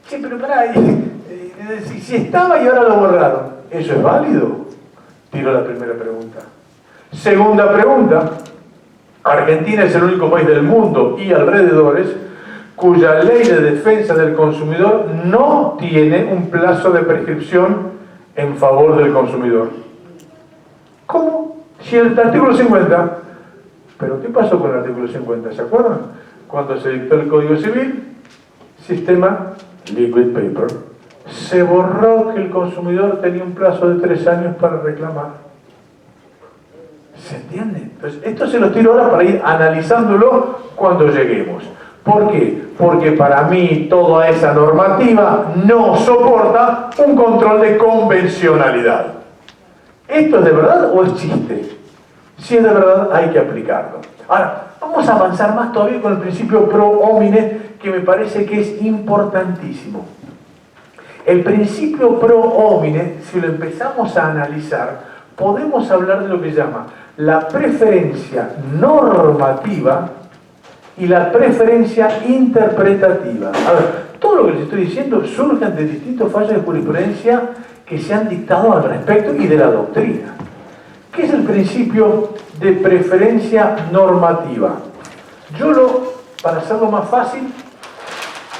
Sí, pero pará, si estaba y ahora lo borraron, ¿eso es válido? Tiro la primera pregunta. Segunda pregunta. Argentina es el único país del mundo y alrededores cuya ley de defensa del consumidor no tiene un plazo de prescripción en favor del consumidor. ¿Cómo? Si el artículo 50... ¿Pero qué pasó con el artículo 50? ¿Se acuerdan? Cuando se dictó el Código Civil, sistema Liquid Paper, se borró que el consumidor tenía un plazo de 3 años para reclamar. ¿Se entiende? Entonces, esto se lo tiro ahora para ir analizándolo cuando lleguemos. ¿Por qué? Porque para mí toda esa normativa no soporta un control de convencionalidad. ¿Esto es de verdad o es chiste? Si es de verdad, hay que aplicarlo. Ahora, vamos a avanzar más todavía con el principio pro homine, que me parece que es importantísimo. El principio pro homine, si lo empezamos a analizar, podemos hablar de lo que se llama la preferencia normativa y la preferencia interpretativa. A ver, todo lo que les estoy diciendo surge de distintos fallos de jurisprudencia que se han dictado al respecto y de la doctrina. ¿Qué es el principio de preferencia normativa? Para hacerlo más fácil,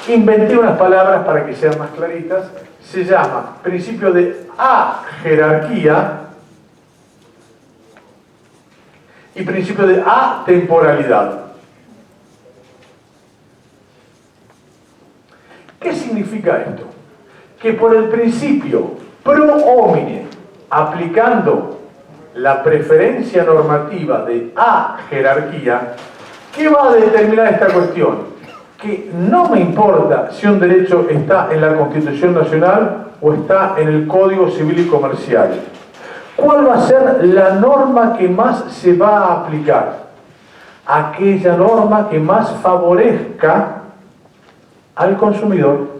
inventé unas palabras para que sean más claritas. Se llama principio de ajerarquía y principio de atemporalidad. ¿Qué significa esto? Que por el principio pro homine, aplicando la preferencia normativa de ajerarquía, ¿qué va a determinar esta cuestión? Que no me importa si un derecho está en la Constitución Nacional o está en el Código Civil y Comercial. ¿Cuál va a ser la norma que más se va a aplicar? Aquella norma que más favorezca al consumidor.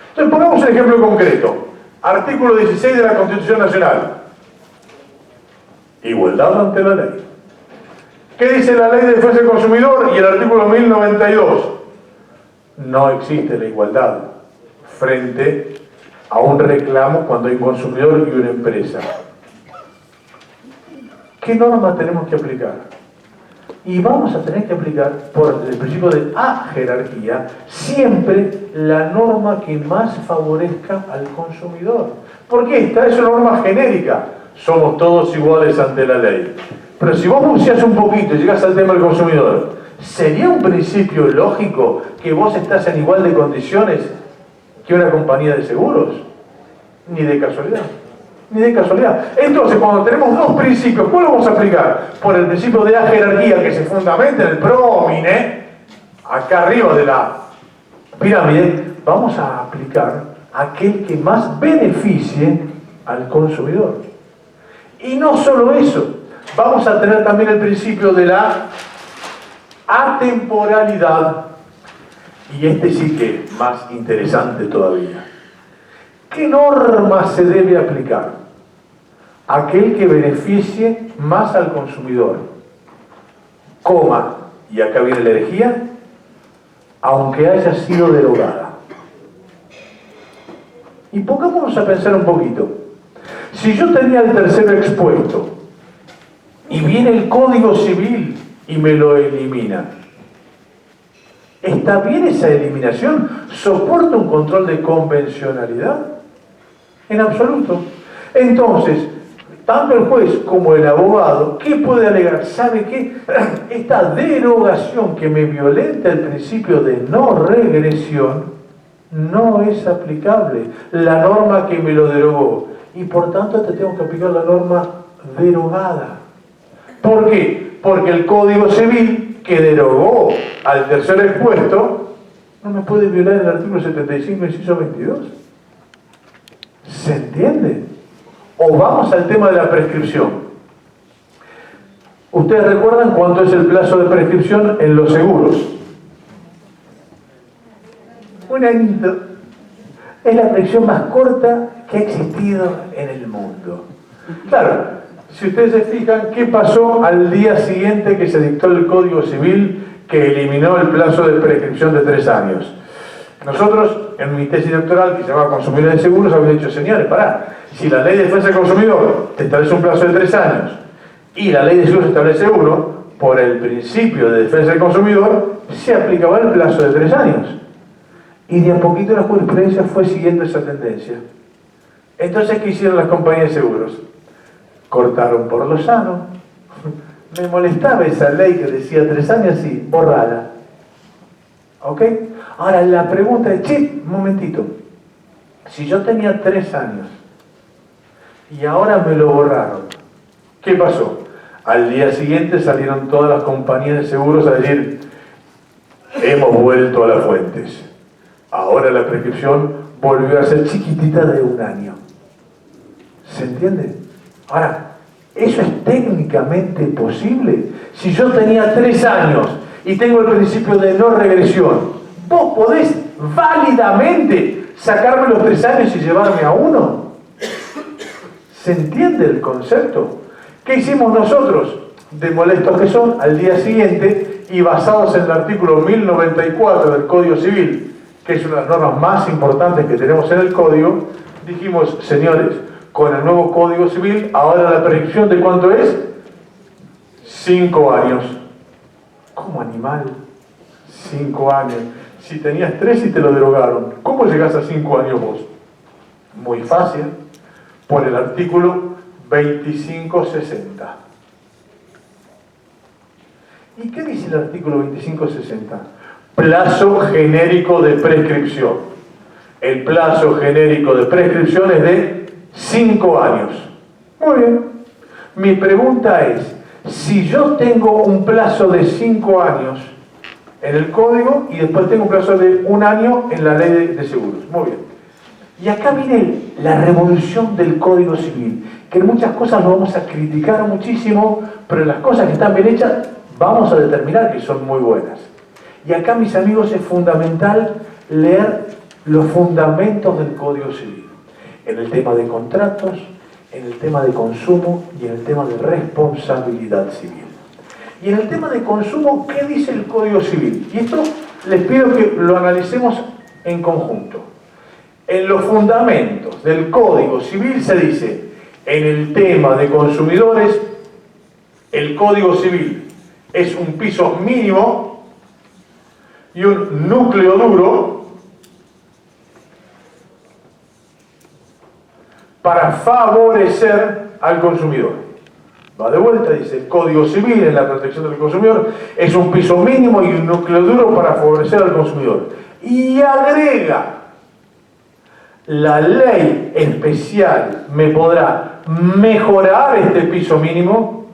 Entonces, pongamos un ejemplo concreto. Artículo 16 de la Constitución Nacional. Igualdad ante la ley. ¿Qué dice la Ley de Defensa del Consumidor y el artículo 1092? No existe la igualdad frente a un reclamo cuando hay un consumidor y una empresa. ¿Qué norma tenemos que aplicar? Y vamos a tener que aplicar, por el principio de ajerarquía, siempre la norma que más favorezca al consumidor. Porque esta es una norma genérica. Somos todos iguales ante la ley. Pero si vos buceás un poquito y llegás al tema del consumidor, ¿sería un principio lógico que vos estás en igual de condiciones que una compañía de seguros? Ni de casualidad. Ni de casualidad. Entonces, cuando tenemos dos principios, ¿cuál vamos a aplicar? Por el principio de la jerarquía que se fundamenta en el pro homine, acá arriba de la pirámide, vamos a aplicar aquel que más beneficie al consumidor. Y no solo eso, vamos a tener también el principio de la atemporalidad. Y este sí que es más interesante todavía. ¿Qué norma se debe aplicar? Aquel que beneficie más al consumidor. coma, y acá viene la herejía, aunque haya sido derogada. Y pongámonos a pensar un poquito. Si yo tenía el tercero expuesto y viene el Código Civil y me lo elimina, ¿está bien esa eliminación? ¿Soporta un control de convencionalidad? En absoluto. Entonces, tanto el juez como el abogado, ¿qué puede alegar? ¿Sabe qué? Esta derogación que me violenta el principio de no regresión no es aplicable. La norma que me lo derogó. Y por tanto te tengo que aplicar la norma derogada. ¿Por qué? Porque el Código Civil que derogó al tercer expuesto no me puede violar el artículo 75, inciso 22. ¿Se entiende? O vamos al tema de la prescripción. ¿Ustedes recuerdan cuánto es el plazo de prescripción en los seguros? Un añito. Es la prescripción más corta que ha existido en el mundo. Claro, si ustedes se fijan, ¿qué pasó al día siguiente que se dictó el Código Civil que eliminó el plazo de prescripción de 3 años? Nosotros, en mi tesis doctoral, que se llama Consumidores de Seguros, habíamos dicho, señores, pará, si la ley de defensa del consumidor te establece un plazo de 3 años y la ley de seguros establece 1, por el principio de defensa del consumidor, se aplicaba el plazo de 3 años. Y de a poquito la jurisprudencia fue siguiendo esa tendencia. Entonces, ¿qué hicieron las compañías de seguros? Cortaron por lo sano. Me molestaba esa ley que decía 3 años, sí, borrada. ¿Ok? Ahora, la pregunta es, che, un momentito. Si yo tenía 3 años y ahora me lo borraron, ¿qué pasó? Al día siguiente salieron todas las compañías de seguros a decir, hemos vuelto a las fuentes. Ahora la prescripción volvió a ser chiquitita de 1 año. ¿Se entiende? Ahora, ¿eso es técnicamente posible? Si yo tenía 3 años y tengo el principio de no regresión, ¿vos podés válidamente sacarme los 3 años y llevarme a 1? ¿Se entiende el concepto? ¿Qué hicimos nosotros? De molestos que son, al día siguiente, y basados en el artículo 1094 del Código Civil, que es una de las normas más importantes que tenemos en el Código, dijimos, señores, con el nuevo Código Civil, ahora la prescripción ¿de cuánto es? 5 años. ¿Cómo animal? 5 años. Si tenías 3 y te lo derogaron, ¿cómo llegás a 5 años vos? Muy fácil, por el artículo 2560. ¿Y qué dice el artículo 2560? Plazo genérico de prescripción. El plazo genérico de prescripción es de 5 años. Muy bien. Mi pregunta es, si yo tengo un plazo de 5 años en el código y después tengo un plazo de 1 año en la ley de seguros. Muy bien. Y acá viene la revolución del Código Civil, que en muchas cosas lo vamos a criticar muchísimo, pero en las cosas que están bien hechas vamos a determinar que son muy buenas. Y acá, mis amigos, es fundamental leer los fundamentos del Código Civil. En el tema de contratos, en el tema de consumo y en el tema de responsabilidad civil. Y en el tema de consumo, ¿qué dice el Código Civil? Y esto les pido que lo analicemos en conjunto. En los fundamentos del Código Civil se dice, en el tema de consumidores, el Código Civil es un piso mínimo y un núcleo duro para favorecer al consumidor. Va de vuelta, dice, el Código Civil en la protección del consumidor es un piso mínimo y un núcleo duro para favorecer al consumidor. Y agrega, la ley especial me podrá mejorar este piso mínimo,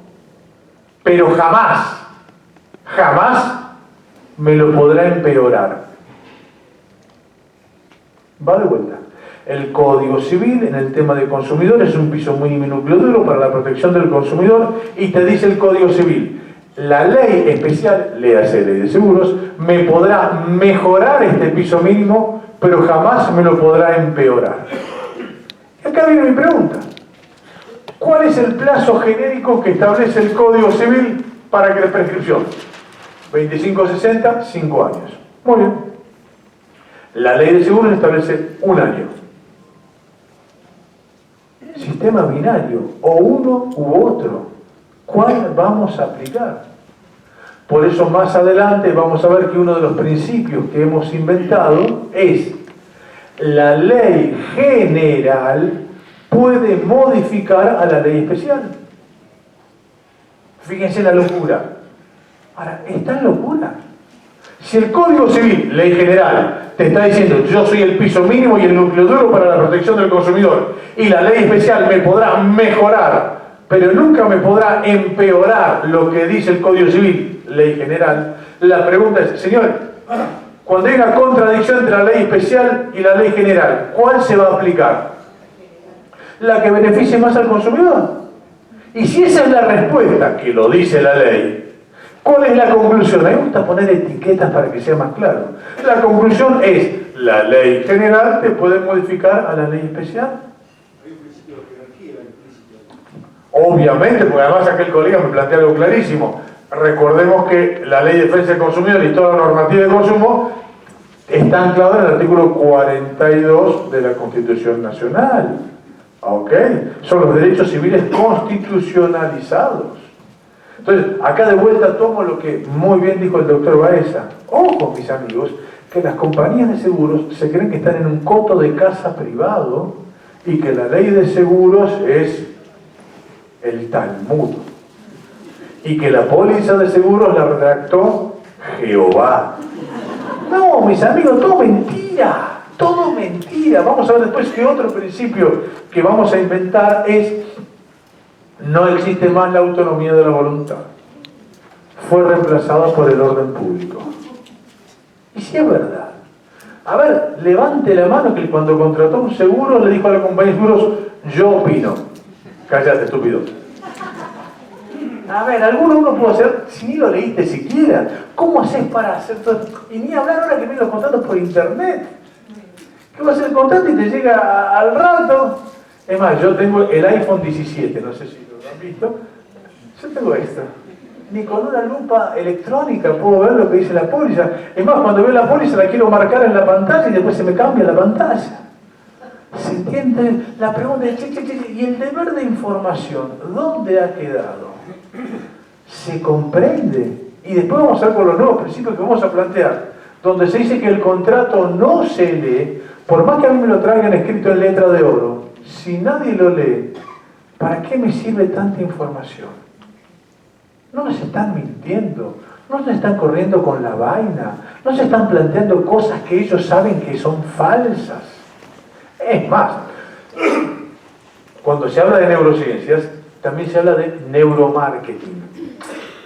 pero jamás, jamás me lo podrá empeorar. Va de vuelta. El Código Civil en el tema de consumidores es un piso mínimo y núcleo duro para la protección del consumidor, y te dice el Código Civil, la ley especial, léase ley de seguros, me podrá mejorar este piso mínimo, pero jamás me lo podrá empeorar. Y acá viene mi pregunta. ¿Cuál es el plazo genérico que establece el Código Civil ¿Para qué la prescripción? 25-60, 5 años. Muy bien. La ley de seguros establece 1 año. Sistema binario, o uno u otro. ¿Cuál vamos a aplicar? Por eso más adelante vamos a ver que uno de los principios que hemos inventado es la ley general puede modificar a la ley especial. Fíjense la locura. Ahora, ¿es tan locura? Si el Código Civil, ley general, te está diciendo yo soy el piso mínimo y el núcleo duro para la protección del consumidor, y la ley especial me podrá mejorar, pero nunca me podrá empeorar lo que dice el Código Civil, ley general, la pregunta es, señor, cuando hay una contradicción entre la ley especial y la ley general, ¿cuál se va a aplicar? La que beneficie más al consumidor. Y si esa es la respuesta, que lo dice la ley, ¿cuál es la conclusión? A mí me gusta poner etiquetas para que sea más claro. La conclusión es, la ley general te puede modificar a la ley especial. Hay un principio de jerarquía implícito. Obviamente, porque además aquel colega me plantea algo clarísimo. Recordemos que la ley de defensa del consumidor y toda la normativa de consumo está anclada en el artículo 42 de la Constitución Nacional. ¿Ok? Son los derechos civiles constitucionalizados. Entonces, acá de vuelta tomo lo que muy bien dijo el doctor Baeza. Ojo, mis amigos, que las compañías de seguros se creen que están en un coto de casa privado y que la ley de seguros es el Talmud. Y que la póliza de seguros la redactó Jehová. No, mis amigos, todo mentira. Todo mentira. Vamos a ver después que otro principio que vamos a inventar es no existe más la autonomía de la voluntad. Fue reemplazada por el orden público. Y si es verdad. A ver, levante la mano que cuando contrató un seguro le dijo a la compañía de seguros, yo opino. Cállate, estúpido. A ver, alguno uno puede hacer, si ni lo leíste siquiera. ¿Cómo haces para hacer todo? Y ni hablar ahora que vienen los contratos por internet. ¿Qué va a hacer el contrato y te llega al rato? Es más, yo tengo el iPhone 17, no sé si lo han visto. Yo tengo esto. Ni con una lupa electrónica puedo ver lo que dice la póliza. Es más, cuando veo la póliza la quiero marcar en la pantalla y después se me cambia la pantalla. ¿Se entiende? La pregunta es, ¿y el deber de información dónde ha quedado? ¿Se comprende? Y después vamos a ver con los nuevos principios que vamos a plantear, donde se dice que el contrato no se lee, por más que a mí me lo traigan escrito en letra de oro, si nadie lo lee, ¿para qué me sirve tanta información? No nos están mintiendo, no nos están corriendo con la vaina, no se están planteando cosas que ellos saben que son falsas. Es más, cuando se habla de neurociencias, también se habla de neuromarketing.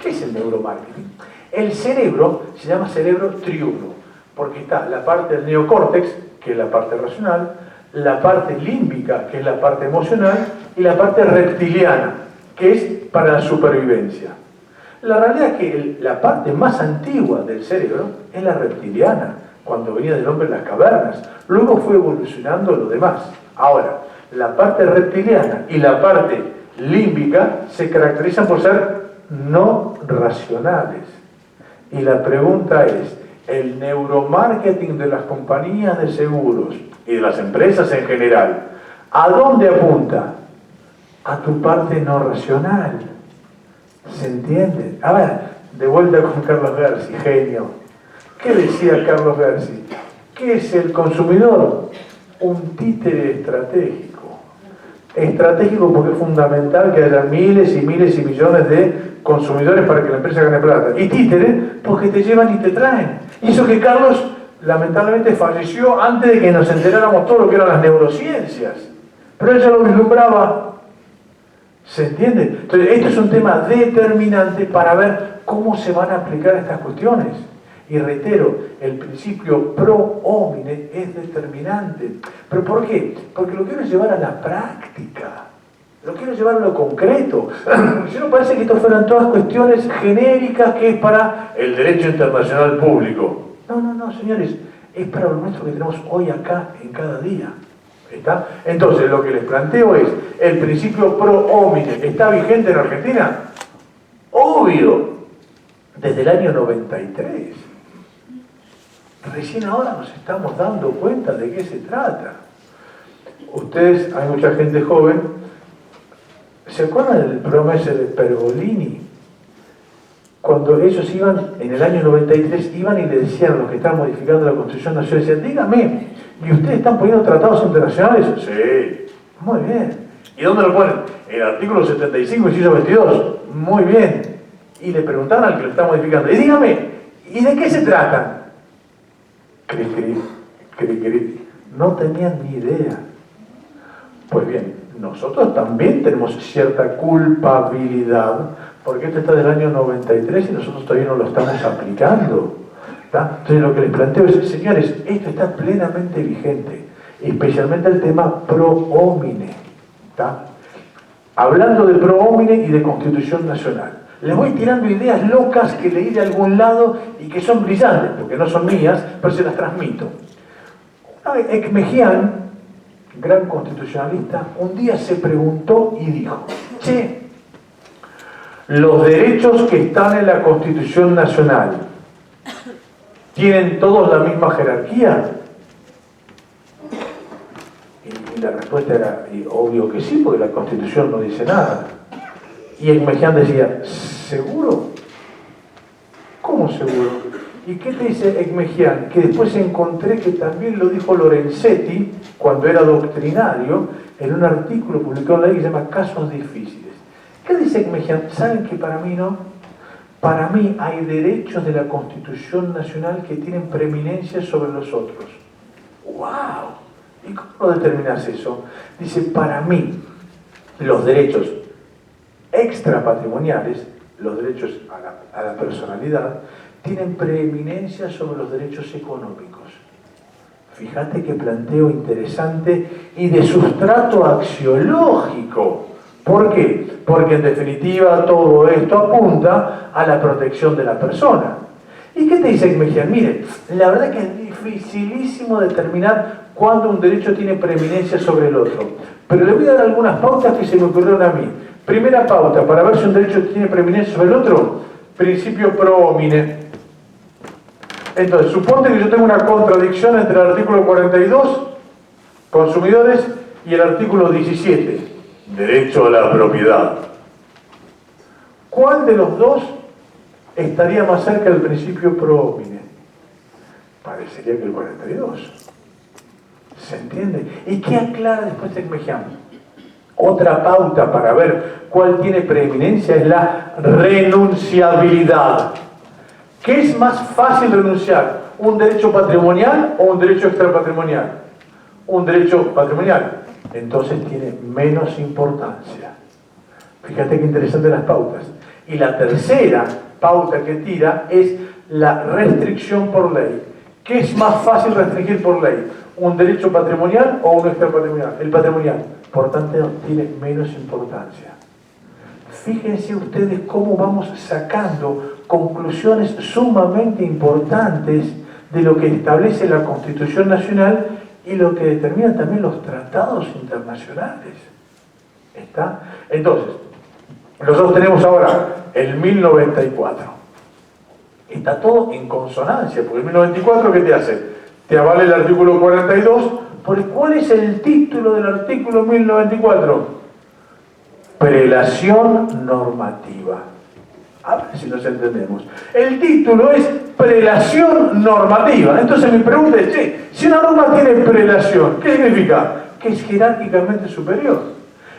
¿Qué es el neuromarketing? El cerebro se llama cerebro triuno, porque está la parte del neocórtex, que es la parte racional, la parte límbica, que es la parte emocional, y la parte reptiliana, que es para la supervivencia. La realidad es que la parte más antigua del cerebro es la reptiliana, cuando venía del hombre en las cavernas. Luego fue evolucionando lo demás. Ahora, la parte reptiliana y la parte límbica se caracterizan por ser no racionales. Y la pregunta es, ¿el neuromarketing de las compañías de seguros y de las empresas en general, a dónde apunta? A tu parte no racional. ¿Se entiende? A ver, de vuelta con Carlos Berzi, genio. ¿Qué decía Carlos Berzi? ¿Qué es el consumidor? Un títere estratégico. Estratégico porque es fundamental que haya miles y miles y millones de consumidores para que la empresa gane plata. Y títere porque te llevan y te traen. Y eso que Carlos lamentablemente falleció antes de que nos enteráramos todo lo que eran las neurociencias. Pero él ya lo vislumbraba. ¿Se entiende? Entonces, esto es un tema determinante para ver cómo se van a aplicar estas cuestiones. Y reitero, el principio pro homine es determinante. ¿Pero por qué? Porque lo quiero llevar a la práctica. Lo quiero llevar a lo concreto. Si no parece que esto fueran todas cuestiones genéricas que es para el derecho internacional público. No, señores. Es para lo nuestro que tenemos hoy acá en cada día. ¿Está? Entonces, lo que les planteo es, ¿el principio pro homine está vigente en Argentina? Obvio. desde el año 93. Recién ahora nos estamos dando cuenta de qué se trata. Ustedes, hay mucha gente joven, ¿se acuerdan del programa ese de Pergolini? Cuando ellos iban, en el año 93, iban y le decían a los que estaban modificando la Constitución Nacional, decían, dígame, ¿y ustedes están poniendo tratados internacionales? Sí, muy bien. ¿Y dónde lo ponen? En el artículo 75, inciso 22. Muy bien. Y le preguntaron al que lo está modificando, y dígame, ¿y de qué se tratan? No tenían ni idea. Pues bien, nosotros también tenemos cierta culpabilidad, porque esto está del año 93 y nosotros todavía no lo estamos aplicando. ¿Tá? Entonces lo que les planteo es, señores, esto está plenamente vigente, especialmente el tema pro homine. ¿Tá? Hablando de pro homine y de Constitución Nacional. Les voy tirando ideas locas que leí de algún lado y que son brillantes, porque no son mías, pero se las transmito. Ekmejian, gran constitucionalista, un día se preguntó y dijo, che, los derechos que están en la Constitución Nacional, ¿tienen todos la misma jerarquía? Y la respuesta era, obvio que sí, porque la Constitución no dice nada. Y Ekmejian decía, ¿seguro? ¿Cómo seguro? ¿Y qué te dice Ekmejian? Que después encontré que también lo dijo Lorenzetti, cuando era doctrinario, en un artículo publicado en la ley que se llama Casos Difíciles. ¿Qué dice Ekmejian? ¿Saben que para mí no? Para mí hay derechos de la Constitución Nacional que tienen preeminencia sobre los otros. ¡Wow! ¿Y cómo lo determinas eso? Dice, para mí, los derechos extrapatrimoniales, los derechos a la personalidad, tienen preeminencia sobre los derechos económicos. Fíjate qué planteo interesante y de sustrato axiológico. ¿Por qué? Porque en definitiva todo esto apunta a la protección de la persona. ¿Y qué te dice Ekmejian? Mire, la verdad que es dificilísimo determinar cuándo un derecho tiene preeminencia sobre el otro. Pero le voy a dar algunas pautas que se me ocurrieron a mí. Primera pauta, para ver si un derecho tiene preeminencia sobre el otro, principio pro homine. Entonces, suponte que yo tengo una contradicción entre el artículo 42, consumidores, y el artículo 17, derecho a la propiedad. ¿Cuál de los dos estaría más cerca del principio pro homine? Parecería que el 42. ¿Se entiende? ¿Y qué aclara después Ekmejian? Otra pauta para ver cuál tiene preeminencia es la renunciabilidad. ¿Qué es más fácil renunciar? ¿Un derecho patrimonial o un derecho extrapatrimonial? Un derecho patrimonial. Entonces tiene menos importancia. Fíjate qué interesantes las pautas. Y la tercera pauta que tira es la restricción por ley. ¿Qué es más fácil restringir por ley? ¿Un derecho patrimonial o un extrapatrimonial? El patrimonial. Por tanto, tiene menos importancia. Fíjense ustedes cómo vamos sacando conclusiones sumamente importantes de lo que establece la Constitución Nacional y lo que determinan también los tratados internacionales. ¿Está? Entonces, nosotros tenemos ahora el 1094. Está todo en consonancia, porque el 1094, ¿qué te hace? Te avala el artículo 42. ¿Cuál es el título del artículo 1094? Prelación normativa. A ver si nos entendemos. El título es prelación normativa. Entonces mi pregunta es, che, si una norma tiene prelación, ¿qué significa? Que es jerárquicamente superior.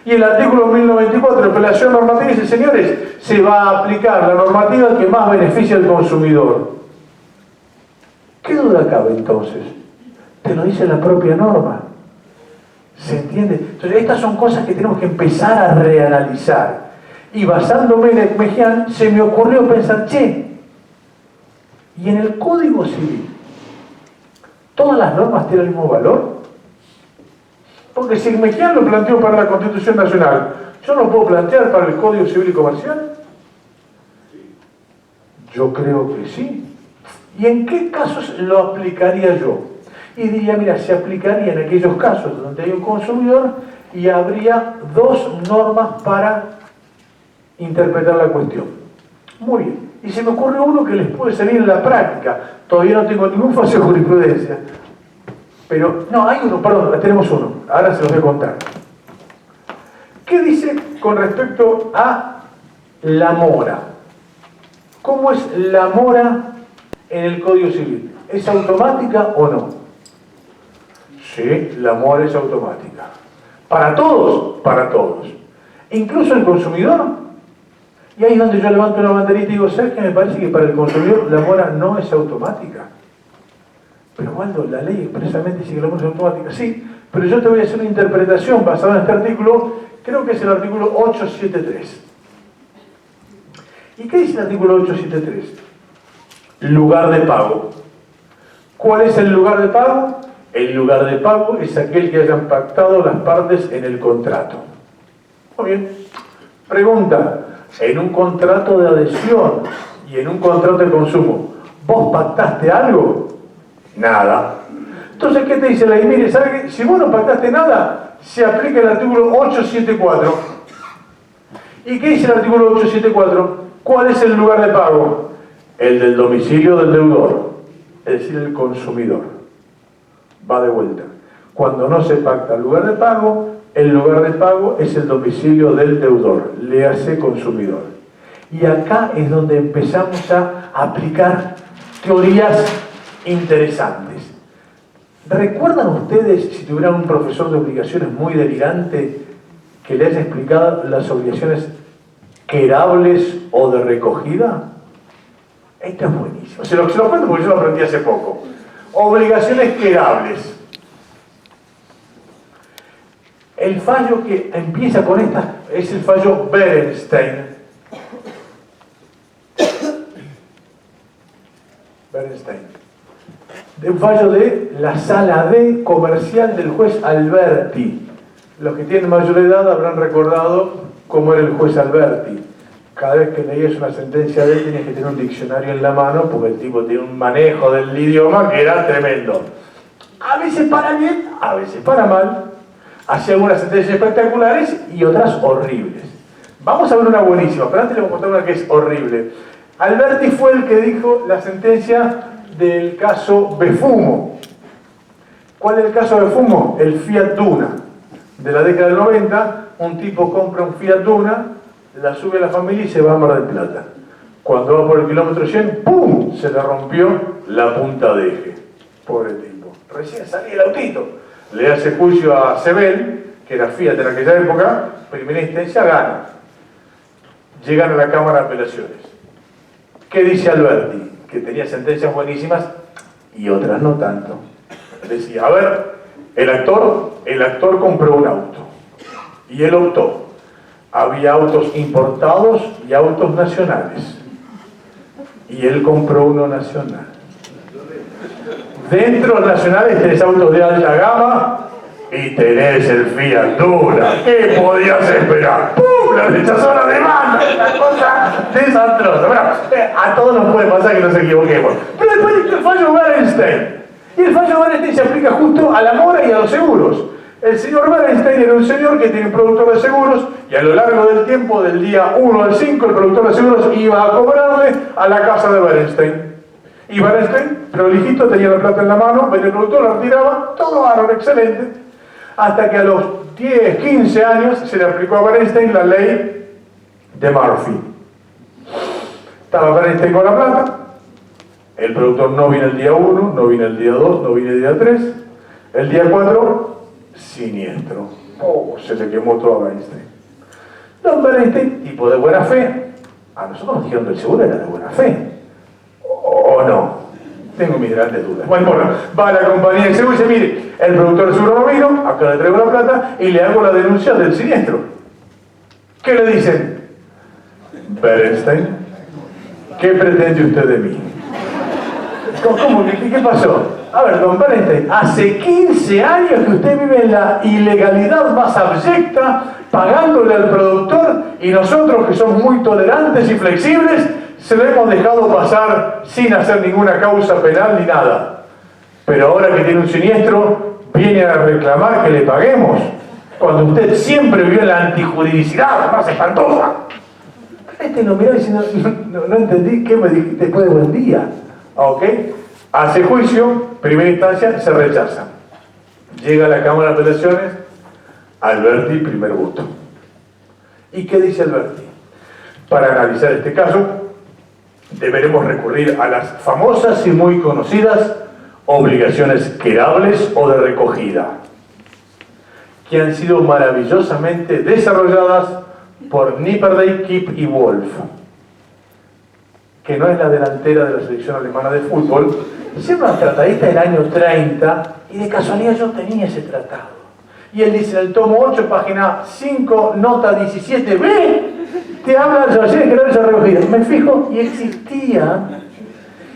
Y el artículo 1094 de prelación normativa dice, señores, se va a aplicar la normativa que más beneficia al consumidor. ¿Qué duda cabe entonces? Te lo dice la propia norma. ¿Se entiende? Entonces estas son cosas que tenemos que empezar a reanalizar. Y basándome en Ekmejian, se me ocurrió pensar, che, ¿y en el Código Civil todas las normas tienen el mismo valor? Porque si Ekmejian lo planteó para la Constitución Nacional, ¿yo lo puedo plantear para el Código Civil y Comercial? Yo creo que sí. ¿Y en qué casos lo aplicaría yo? Y diría, mira, se aplicaría en aquellos casos donde hay un consumidor y habría dos normas para interpretar la cuestión. Muy bien. Y se me ocurre uno que les puede salir en la práctica. Todavía no tengo ningún fallo de jurisprudencia. Pero, no, hay uno, perdón, tenemos uno. Ahora se los voy a contar. ¿Qué dice con respecto a la mora? ¿Cómo es la mora en el Código Civil? ¿Es automática o no? Sí, la mora es automática. ¿Para todos? Para todos. ¿Incluso el consumidor? Y ahí es donde yo levanto una banderita y digo, ¿sabes qué? Me parece que para el consumidor la mora no es automática. Pero Waldo, la ley expresamente dice que la mora es automática. Sí, pero yo te voy a hacer una interpretación basada en este artículo, creo que es el artículo 873. ¿Y qué dice el artículo 873? Lugar de pago. ¿Cuál es el lugar de pago? El lugar de pago es aquel que hayan pactado las partes en el contrato. Muy bien. Pregunta. En un contrato de adhesión y en un contrato de consumo, ¿vos pactaste algo? Nada. Entonces, ¿qué te dice la ley? Mire, ¿sabe qué? Si vos no pactaste nada, se aplica el artículo 874. ¿Y qué dice el artículo 874? ¿Cuál es el lugar de pago? El del domicilio del deudor, es decir, el consumidor. Va de vuelta. Cuando no se pacta el lugar de pago, el lugar de pago es el domicilio del deudor, le hace consumidor. Y acá es donde empezamos a aplicar teorías interesantes. ¿Recuerdan ustedes, si tuvieran un profesor de obligaciones muy delirante, que le haya explicado las obligaciones querables o de recogida? Esto es buenísimo. Se lo cuento porque yo lo aprendí hace poco. Obligaciones querables. El fallo que empieza con esta es el fallo Berenstein. De un fallo de la Sala D comercial del juez Alberti. Los que tienen mayor edad habrán recordado cómo era el juez Alberti. Cada vez que leías una sentencia de él tenías que tener un diccionario en la mano porque el tipo tiene un manejo del idioma que era tremendo. A veces para bien, a veces para mal. Hacía algunas sentencias espectaculares y otras horribles. Vamos a ver una buenísima, pero antes les voy a contar una que es horrible. Alberti fue el que dijo la sentencia del caso Befumo. ¿Cuál es el caso Befumo? El Fiat Duna. De la década del 90, un tipo compra un Fiat Duna, la sube a la familia y se va a Mar del Plata. Cuando va por el kilómetro 100, ¡pum!, se le rompió la punta de eje. Pobre tipo. Recién salía el autito. Le hace juicio a Sebel, que era Fiat en aquella época, primera instancia gana. Llegan a la Cámara de Apelaciones. ¿Qué dice Alberti? Que tenía sentencias buenísimas y otras no tanto. Decía, a ver, el actor compró un auto y él optó. Había autos importados y autos nacionales. Y él compró uno nacional. Dentro de los nacionales tenés autos de alta gama y tenés el Fiat Duna. ¿Qué podías esperar? ¡Pum! La rechazó la demanda. Una cosa desastrosa. Bueno, a todos nos puede pasar que nos equivoquemos. Pero después está el fallo Berenstein. Y el fallo Berenstein se aplica justo a la mora y a los seguros. El señor Berenstein era un señor que tiene un productor de seguros y a lo largo del tiempo, del día 1 al 5, el productor de seguros iba a cobrarle a la casa de Berenstein. Y Berenstein, prolijito, tenía la plata en la mano, venía el productor, la retiraba, todo bárbaro, excelente. Hasta que a los 10, 15 años se le aplicó a Berenstein la ley de Murphy. Estaba Berenstein con la plata, el productor no vino el día 1, no vino el día 2, no vino el día 3, el día 4, siniestro. Oh, se le quemó todo a Berenstein. Don Berenstein, tipo de buena fe, a nosotros nos dijeron que el seguro era de buena fe. ¿O no? Tengo mis grandes dudas. Bueno, va a la compañía de seguro y dice, mire, el productor de seguro no vino, acá le traigo la plata y le hago la denuncia del siniestro. ¿Qué le dicen? Berenstein, ¿qué pretende usted de mí? ¿Cómo? ¿Qué pasó? A ver, don Berenstein, hace 15 años que usted vive en la ilegalidad más abyecta, pagándole al productor, y nosotros, que somos muy tolerantes y flexibles, se lo hemos dejado pasar sin hacer ninguna causa penal ni nada. Pero ahora que tiene un siniestro, viene a reclamar que le paguemos, cuando usted siempre vivió en la antijuridicidad más espantosa. Este lo miró y dice, no entendí qué me dijiste después de buen día. ¿Ok? Hace juicio, primera instancia, se rechaza. Llega a la Cámara de Apelaciones, Alberti, primer voto. ¿Y qué dice Alberti? Para analizar este caso, deberemos recurrir a las famosas y muy conocidas obligaciones querables o de recogida, que han sido maravillosamente desarrolladas por Nipperdey, Kipp y Wolf, que no es la delantera de la selección alemana de fútbol, es una tratadita del año 30, y de casualidad yo tenía ese tratado. Y él dice en el tomo 8, página 5, nota 17, ¡ve! Te habla de las obligaciones querables o de recogida. Me fijo, y existía.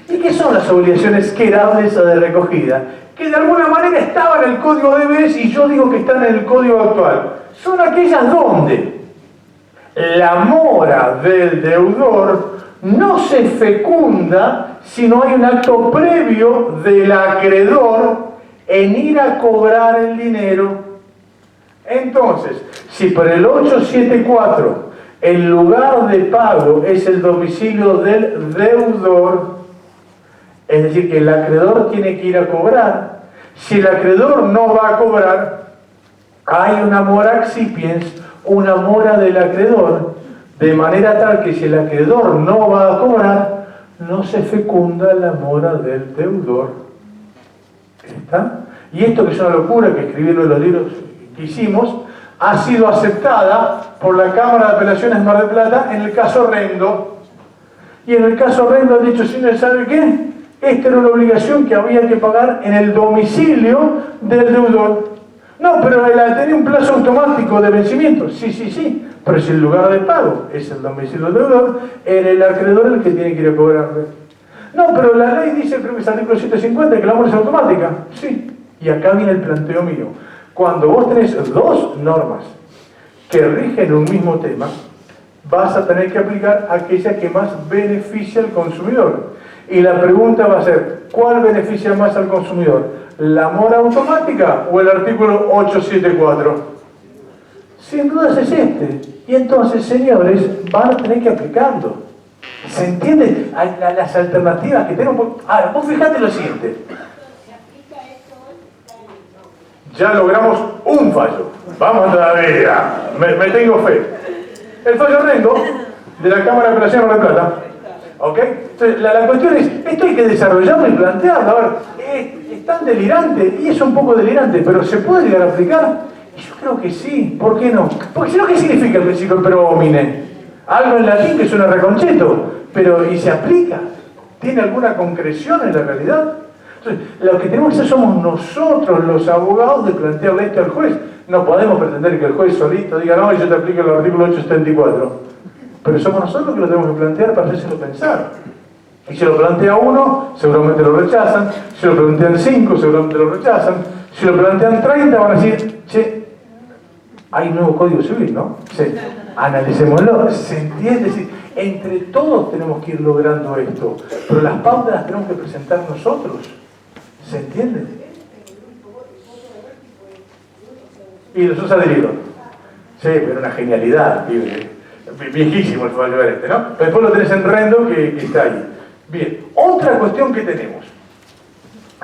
¿Y qué son las obligaciones querables o de recogida? Que de alguna manera estaban en el código de Bes y yo digo que están en el código actual. Son aquellas donde la mora del deudor no se fecunda si no hay un acto previo del acreedor en ir a cobrar el dinero. Entonces, si por el 874 el lugar de pago es el domicilio del deudor, es decir, que el acreedor tiene que ir a cobrar. Si el acreedor no va a cobrar, hay una mora accipiens, una mora del acreedor, de manera tal que si el acreedor no va a cobrar, no se fecunda la mora del deudor. ¿Está? Y esto, que es una locura, que escribí en los libros que hicimos, ha sido aceptada por la Cámara de Apelaciones Mar del Plata en el caso Rendo. Y en el caso Rendo han dicho, señores, ¿sabe qué? Esta era una obligación que había que pagar en el domicilio del deudor. No, pero tenía un plazo automático de vencimiento. Sí. Pero si el lugar de pago es el domicilio del deudor, era el acreedor el que tiene que ir a cobrar. No, pero la ley dice, creo que es el artículo 150, que la mora es automática. Sí. Y acá viene el planteo mío. Cuando vos tenés dos normas que rigen un mismo tema, vas a tener que aplicar aquella que más beneficia al consumidor. Y la pregunta va a ser, ¿cuál beneficia más al consumidor? ¿La mora automática o el artículo 874? Sin dudas es este. Y entonces, señores, van a tener que aplicarlo. ¿Se entiende? Las alternativas que tenemos. Ahora, vos fijate lo siguiente. Ya logramos un fallo. Vamos todavía. Me tengo fe. El fallo Rendo de la Cámara de Apelaciones de Mar del Plata. ¿Ok? Entonces, la cuestión es, esto hay que desarrollarlo y plantearlo. A ver, es tan delirante, y es un poco delirante, pero ¿se puede llegar a aplicar? Y yo creo que sí. ¿Por qué no? Porque si no, ¿qué significa el principio pro homine? Algo en latín que suena reconcheto, pero ¿y se aplica? ¿Tiene alguna concreción en la realidad? Entonces, lo que tenemos que hacer somos nosotros, los abogados, de plantearle esto al juez. No podemos pretender que el juez solito diga, no, yo te aplico el artículo 874. Pero somos nosotros que lo tenemos que plantear para hacérselo pensar. Y si lo plantea uno, seguramente lo rechazan. Si lo plantean 5, seguramente lo rechazan. Si lo plantean 30, van a decir, che, hay un nuevo Código Civil, ¿no? Sí. Analicémoslo. ¿Se entiende? Es decir, entre todos tenemos que ir logrando esto. Pero las pautas las tenemos que presentar nosotros. ¿Se entiende? Y los has adherido. Sí, pero una genialidad, viejísimo el fallo este, ¿no? Pero después lo tenés en Rendo que está ahí. Bien, otra cuestión que tenemos,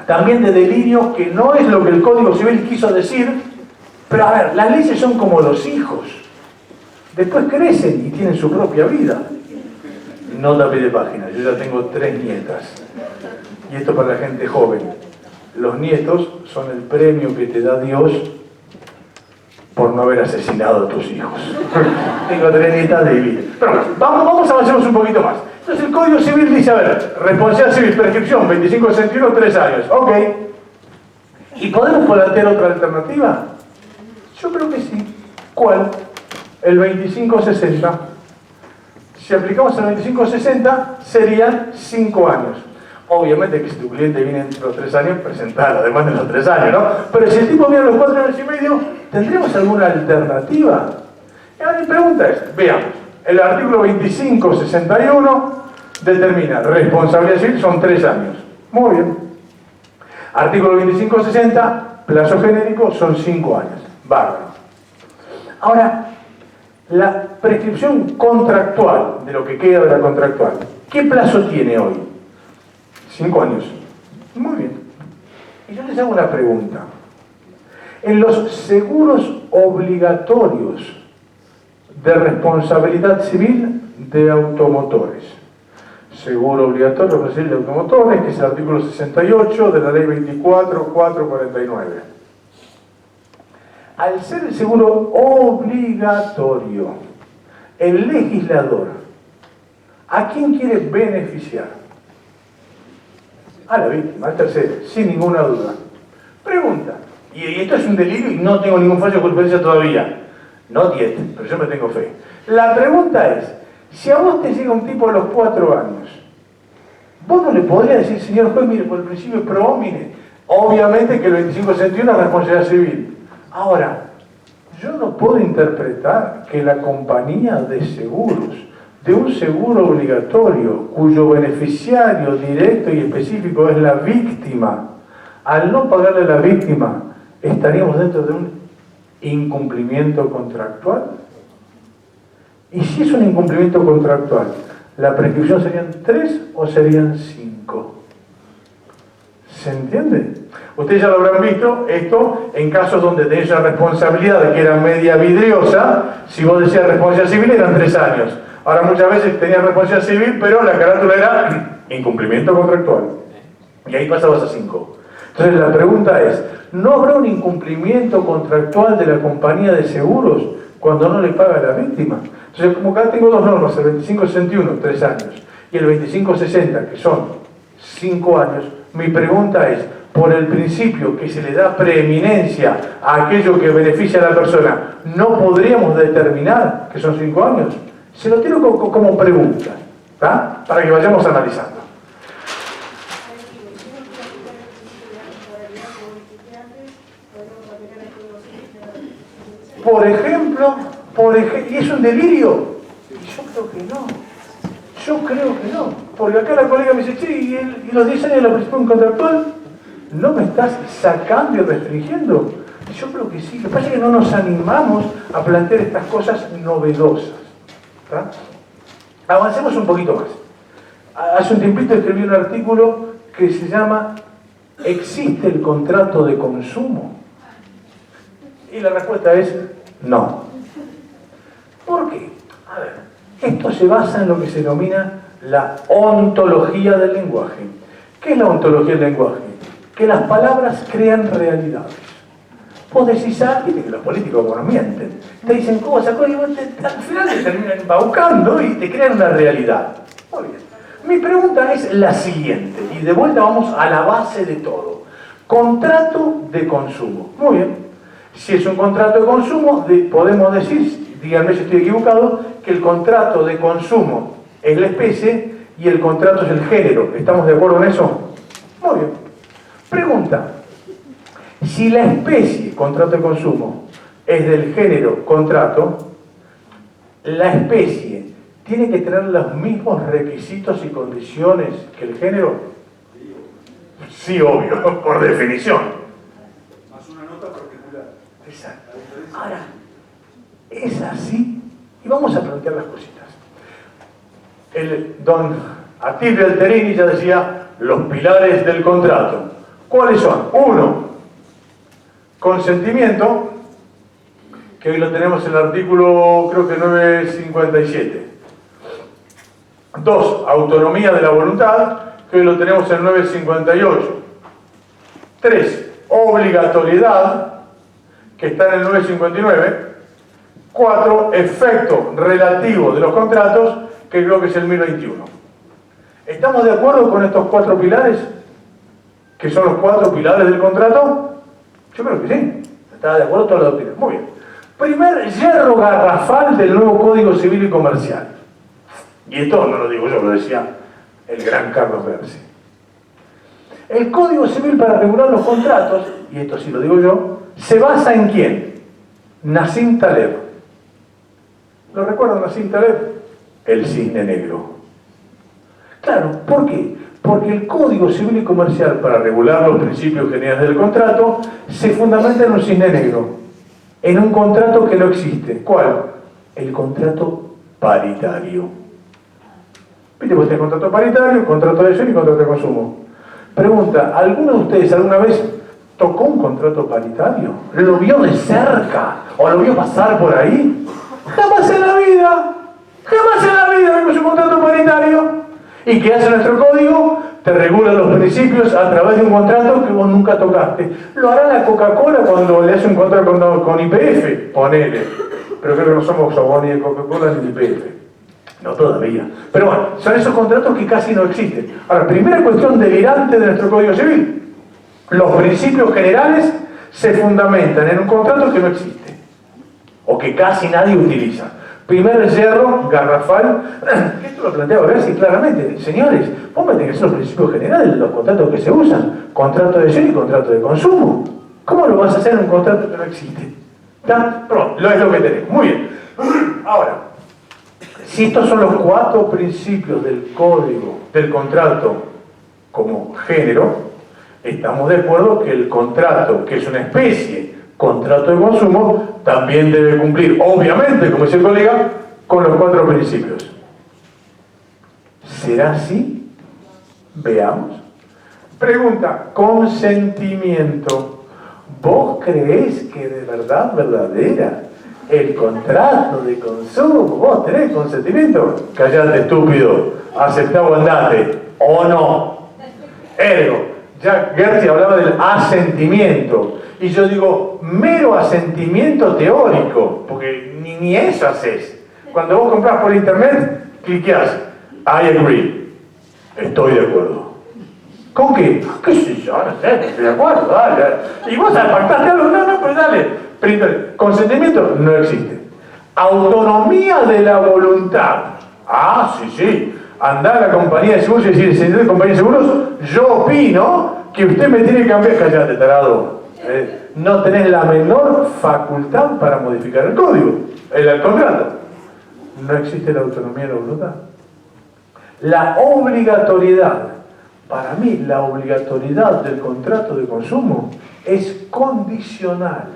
también de delirio, que no es lo que el Código Civil quiso decir, pero a ver, las leyes son como los hijos. Después crecen y tienen su propia vida. Nota a pie de página, yo ya tengo 3 nietas. Y esto para la gente joven. Los nietos son el premio que te da Dios por no haber asesinado a tus hijos. Tengo 3 nietas de vida. Pero bueno, vamos a avanzar un poquito más. Entonces el Código Civil dice, a ver, responsabilidad civil, prescripción, 2561, 3 años. Ok. ¿Y podemos plantear otra alternativa? Yo creo que sí. ¿Cuál? El 2560. Si aplicamos el 2560, serían 5 años. Obviamente que si tu cliente viene entre los 3 años, presentarlo, además de los 3 años, ¿no? Pero si el tipo viene a los 4 años y medio, ¿tendremos alguna alternativa? Y ahora mi pregunta es, veamos, el artículo 2561 determina responsabilidad civil, son 3 años. Muy bien. Artículo 2560, plazo genérico, son 5 años. Bárbaro. Ahora, La prescripción contractual, de lo que queda de la contractual, ¿qué plazo tiene hoy? 5 años. Muy bien. Y yo les hago una pregunta. En los seguros obligatorios de responsabilidad civil de automotores, seguro obligatorio de automotores, que es el artículo 68 de la ley 24.449. Al ser el seguro obligatorio, el legislador, ¿a quién quiere beneficiar? A la víctima, al tercero, sin ninguna duda. Pregunta, y esto es un delirio y no tengo ningún fallo de jurisprudencia todavía, no 10, pero yo me tengo fe. La pregunta es, si a vos te llega un tipo a los 4 años, vos no le podrías decir, señor juez, mire, por el principio pro homine, obviamente que el 2561 es responsabilidad civil. Ahora, yo no puedo interpretar que la compañía de seguros, de un seguro obligatorio, cuyo beneficiario directo y específico es la víctima, al no pagarle a la víctima, estaríamos dentro de un incumplimiento contractual. Y si es un incumplimiento contractual, ¿la prescripción serían 3 o serían 5? ¿Se entiende? Ustedes ya lo habrán visto, esto en casos donde tenéis una responsabilidad de que era media vidriosa, si vos decías responsabilidad civil eran 3 años. Ahora muchas veces tenías responsabilidad civil, pero la carátula era incumplimiento contractual. Y ahí pasabas a 5. Entonces la pregunta es, ¿no habrá un incumplimiento contractual de la compañía de seguros cuando no le paga a la víctima? Entonces, como acá tengo dos normas, el 2561, 3 años, y el 2560, que son 5 años, mi pregunta es, por el principio que se le da preeminencia a aquello que beneficia a la persona, ¿no podríamos determinar que son 5 años? Se lo tiro como pregunta, ¿tá? Para que vayamos analizando. Por ejemplo, ¿y es un delirio? Yo creo que no. Yo creo que no. Porque acá la colega me dice, che, ¿y los 10 años de la prescripción contractual? ¿No me estás sacando y restringiendo? Yo creo que sí. Lo que pasa es que no nos animamos a plantear estas cosas novedosas. ¿Tá? Avancemos un poquito más. Hace un tiempito escribí un artículo que se llama ¿existe el contrato de consumo? Y la respuesta es no. ¿Por qué? A ver, esto se basa en lo que se denomina la ontología del lenguaje. ¿Qué es la ontología del lenguaje? Que las palabras crean realidades. Vos decís algo, que los políticos no mienten, te dicen cosas, y vos al final te terminan embaucando y te crean una realidad. Muy bien. Mi pregunta es la siguiente, y de vuelta vamos a la base de todo. Contrato de consumo. Muy bien. Si es un contrato de consumo, podemos decir, díganme si estoy equivocado, que el contrato de consumo es la especie y el contrato es el género. ¿Estamos de acuerdo en eso? Muy bien. Pregunta. Si la especie, contrato de consumo, es del género contrato, ¿la especie tiene que tener los mismos requisitos y condiciones que el género? Sí, obvio, por definición. Más una nota particular. Exacto. Ahora, es así, y vamos a plantear las cositas. El don Atilio Alterini ya decía los pilares del contrato. ¿Cuáles son? 1, consentimiento, que hoy lo tenemos en el artículo, creo que 957. 2, autonomía de la voluntad, que hoy lo tenemos en 958. 3, obligatoriedad, que está en el 959. 4, efecto relativo de los contratos, que creo que es el 1021. ¿Estamos de acuerdo con estos 4 pilares? ¿Que son los 4 pilares del contrato? Yo creo que sí. ¿Está de acuerdo toda la doctrina? Muy bien. Primer hierro garrafal del nuevo Código Civil y Comercial. Y esto no lo digo yo, lo decía el gran Carlos Berzi. El Código Civil para regular los contratos, y esto sí lo digo yo, se basa en ¿quién? Nassim Taleb. ¿Lo recuerdan Nassim Taleb? El cisne negro. Claro, ¿por qué? Porque el Código Civil y Comercial para regular los principios generales del contrato se fundamenta en un cisne negro, en un contrato que no existe. ¿Cuál? el contrato paritario. ¿Viste? Vos tenés contrato paritario, contrato de adhesión y contrato de consumo. Pregunta, ¿alguno de ustedes alguna vez tocó un contrato paritario? ¿Lo vio de cerca? ¿O lo vio pasar por ahí? Jamás en la vida. Jamás en la vida vemos un contrato paritario. ¿Y qué hace nuestro código? Te regula los principios a través de un contrato que vos nunca tocaste. Lo hará la Coca-Cola cuando le hace un contrato con YPF, ponele. Pero creo que no somos ni de Coca-Cola ni de YPF. No todavía. Pero bueno, son esos contratos que casi no existen. Ahora, primera cuestión delirante de nuestro Código Civil. Los principios generales se fundamentan en un contrato que no existe. O que casi nadie utiliza. Primer yerro garrafal, esto lo planteaba García claramente. Señores, vos me tenés que hacer los principios generales de los contratos que se usan. Contrato de adhesión y contrato de consumo. ¿Cómo lo vas a hacer en un contrato que no existe? ¿Está? Pero es lo que tenés. Muy bien. Ahora, si estos son los 4 principios del código, del contrato como género, estamos de acuerdo que el contrato, que es una especie contrato de consumo, también debe cumplir, obviamente, como dice el colega, con los 4 principios. ¿Será así? Veamos. Pregunta, consentimiento. ¿Vos creés que de verdad, verdadera, el contrato de consumo, vos tenés consentimiento? Callate, estúpido, aceptá o andate, o no. Ergo, ya Gertie hablaba del asentimiento. Y yo digo, mero asentimiento teórico, porque ni eso haces. Cuando vos compras por internet, cliqueás, I agree, estoy de acuerdo. ¿Con qué? ¿Qué sé yo? No sé, estoy de acuerdo, dale. Y vos pactaste algo, no, pues dale. Pero, consentimiento no existe. Autonomía de la voluntad. Ah, sí. Andá a la compañía de seguros y decir, señor de compañía de seguros, yo opino que usted me tiene que cambiar. Cállate, tarado. No tenés la menor facultad para modificar el código, el contrato. No existe la autonomía de la voluntad. La obligatoriedad, para mí la obligatoriedad del contrato de consumo es condicional.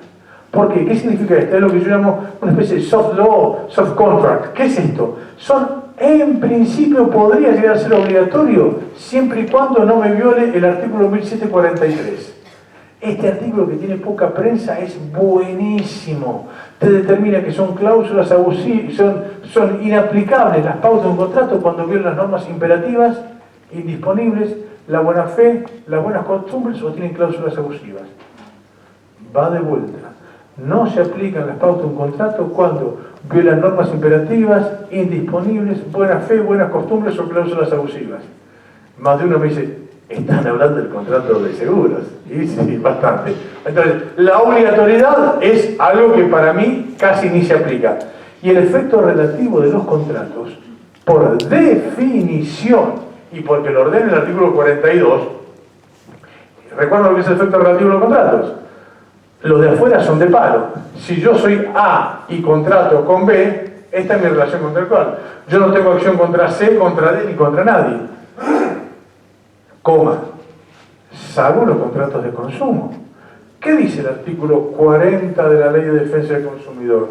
¿Por qué? ¿Qué significa esto? Es lo que yo llamo una especie de soft law, soft contract. ¿Qué es esto? En principio podría llegar a ser obligatorio siempre y cuando no me viole el artículo 1743. Este artículo, que tiene poca prensa, es buenísimo. Te determina que son cláusulas abusivas, son inaplicables las pautas de un contrato cuando violan las normas imperativas, indisponibles, la buena fe, las buenas costumbres o tienen cláusulas abusivas. Va de vuelta. No se aplican las pautas de un contrato cuando violan normas imperativas, indisponibles, buena fe, buenas costumbres o cláusulas abusivas. Más de uno me dice, están hablando del contrato de seguros. Y sí, bastante. Entonces, la obligatoriedad es algo que para mí casi ni se aplica. Y el efecto relativo de los contratos, por definición, y porque lo ordena el artículo 42, ¿recuerdan lo que es el efecto relativo de los contratos? Los de afuera son de palo. Si yo soy A y contrato con B, esta es mi relación contractual. Yo no tengo acción contra C, contra D ni contra nadie. Coma. Salvo los contratos de consumo. ¿Qué dice el artículo 40 de la Ley de Defensa del Consumidor?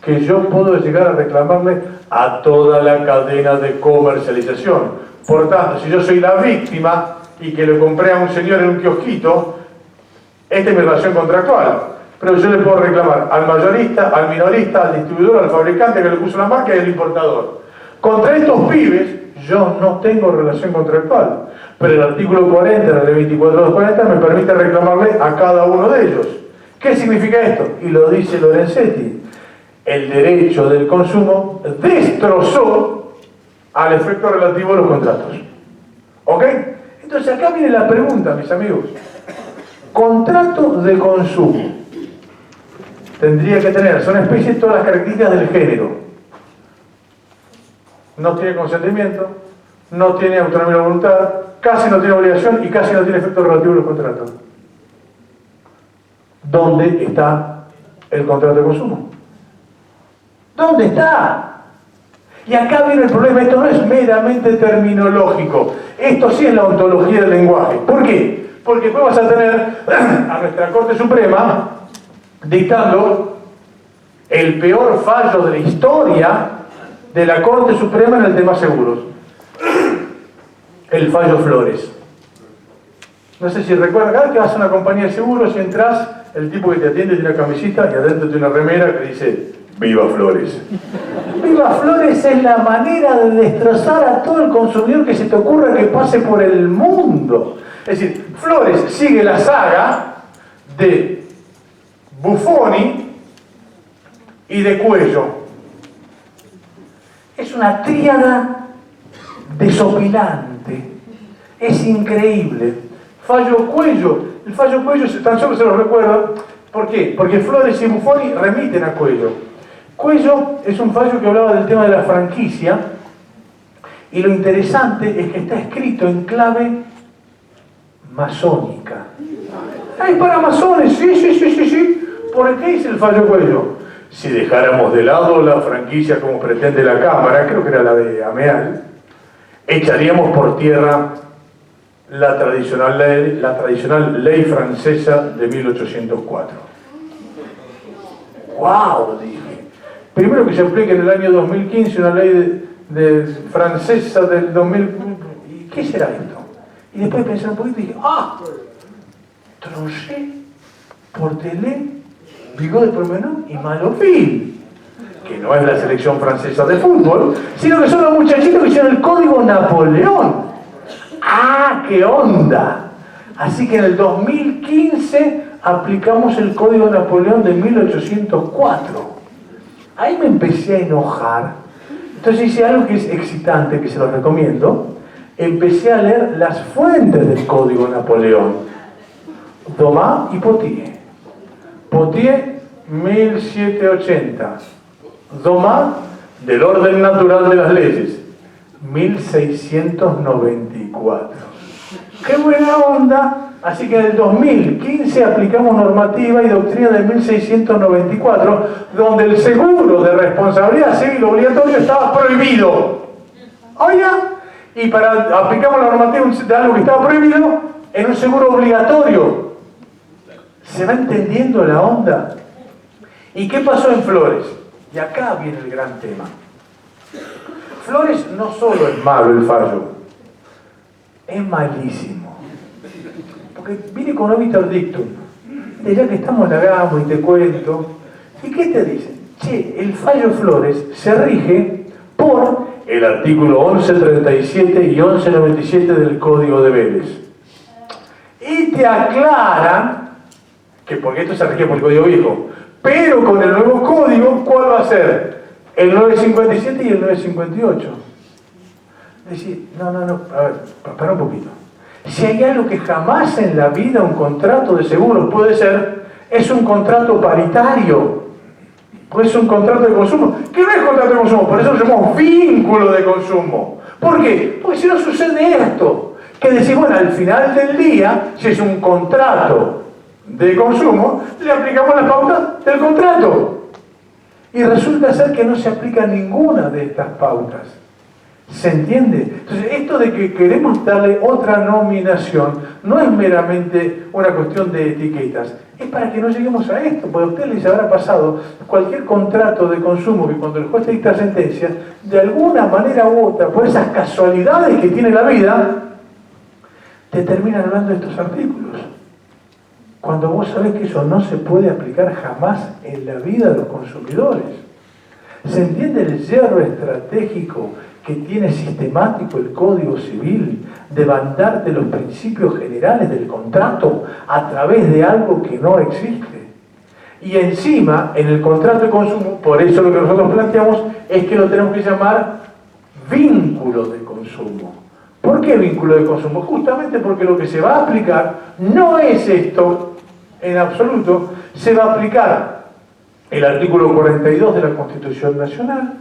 Que yo puedo llegar a reclamarle a toda la cadena de comercialización. Por tanto, si yo soy la víctima y que le compré a un señor en un kiosquito, esta es mi relación contractual. Pero yo le puedo reclamar al mayorista, al minorista, al distribuidor, al fabricante que le puso la marca y al importador. Contra estos pibes, yo no tengo relación contractual. Pero el artículo 40 de la ley 24.240 me permite reclamarle a cada uno de ellos. ¿Qué significa esto? Y lo dice Lorenzetti. El derecho del consumo destrozó al efecto relativo de los contratos. ¿Ok? Entonces acá viene la pregunta, mis amigos. Contrato de consumo tendría que tener, son especies todas las características del género. No tiene consentimiento, no tiene autonomía de voluntad, casi no tiene obligación y casi no tiene efecto relativo de los contratos. ¿Dónde está el contrato de consumo? ¿Dónde está? Y acá viene el problema, esto no es meramente terminológico, esto sí es la ontología del lenguaje. ¿Por qué? Porque después vas a tener a nuestra Corte Suprema dictando el peor fallo de la historia de la Corte Suprema en el tema seguros. El fallo Flores. No sé si recuerdan, cada vez que vas a una compañía de seguros y entras, el tipo que te atiende tiene una camisita y adentro tiene una remera que dice ¡Viva Flores! Viva Flores es la manera de destrozar a todo el consumidor que se te ocurra que pase por el mundo. Es decir, Flores sigue la saga de Buffoni y de Cuello. Es una tríada desopilante. Es increíble. Fallo Cuello. El fallo Cuello, tan solo se lo recuerdo. ¿Por qué? Porque Flores y Buffoni remiten a Cuello. Cuello es un fallo que hablaba del tema de la franquicia. Y lo interesante es que está escrito en clave masónica. ¡Ay, para masones! Sí. ¿Por qué dice el fallo Cuello? Si dejáramos de lado la franquicia como pretende la Cámara, creo que era la de Ameal, echaríamos por tierra la tradicional ley francesa de 1804. ¡Wow! Dije. Primero que se aplique en el año 2015 una ley francesa del 2000. ¿Qué será esto? Y después pensé un poquito y dije, Tronchet, Portelet, Bigot de Promenade y Malofil, que no es la selección francesa de fútbol, sino que son los muchachitos que hicieron el Código Napoleón. ¡Ah, qué onda! Así que en el 2015 aplicamos el Código Napoleón de 1804. Ahí me empecé a enojar. Entonces hice algo que es excitante, que se lo recomiendo. Empecé a leer las fuentes del Código Napoleón. Dumas y Potier. Potier, 1780. Dumas, del orden natural de las leyes, 1694. ¡Qué buena onda! Así que en el 2015 aplicamos normativa y doctrina de 1694, donde el seguro de responsabilidad civil obligatorio estaba prohibido. Oiga, y aplicamos la normativa de algo que estaba prohibido en un seguro obligatorio. ¿Se va entendiendo la onda? ¿Y qué pasó en Flores? Y acá viene el gran tema. Flores no solo es malo el fallo, es malísimo. Porque viene con obiter dictum. Ya que estamos la hagamos y te cuento. ¿Y qué te dicen? Che, el fallo Flores se rige por el artículo 1137 y 1197 del Código de Vélez. Y te aclaran que porque esto se rige por el Código Viejo, pero con el nuevo código, ¿cuál va a ser? El 957 y el 958. Es decir, no, a ver, para un poquito. Si hay algo que jamás en la vida un contrato de seguros puede ser, es un contrato paritario. Pues es un contrato de consumo. ¿Qué no es contrato de consumo? Por eso lo llamamos vínculo de consumo. ¿Por qué? Porque si no sucede esto, que decís, bueno, al final del día, si es un contrato de consumo, le aplicamos las pautas del contrato. Y resulta ser que no se aplica ninguna de estas pautas. ¿Se entiende? Entonces, esto de que queremos darle otra nominación no es meramente una cuestión de etiquetas, es para que no lleguemos a esto, porque a usted les habrá pasado cualquier contrato de consumo que cuando el juez dicta sentencia, de alguna manera u otra, por esas casualidades que tiene la vida, te terminan hablando de estos artículos. Cuando vos sabés que eso no se puede aplicar jamás en la vida de los consumidores. ¿Se entiende el hierro estratégico que tiene sistemático el Código Civil de mandarte los principios generales del contrato a través de algo que no existe? Y encima, en el contrato de consumo, por eso lo que nosotros planteamos es que lo tenemos que llamar vínculo de consumo. ¿Por qué vínculo de consumo? Justamente porque lo que se va a aplicar no es esto en absoluto, se va a aplicar el artículo 42 de la Constitución Nacional,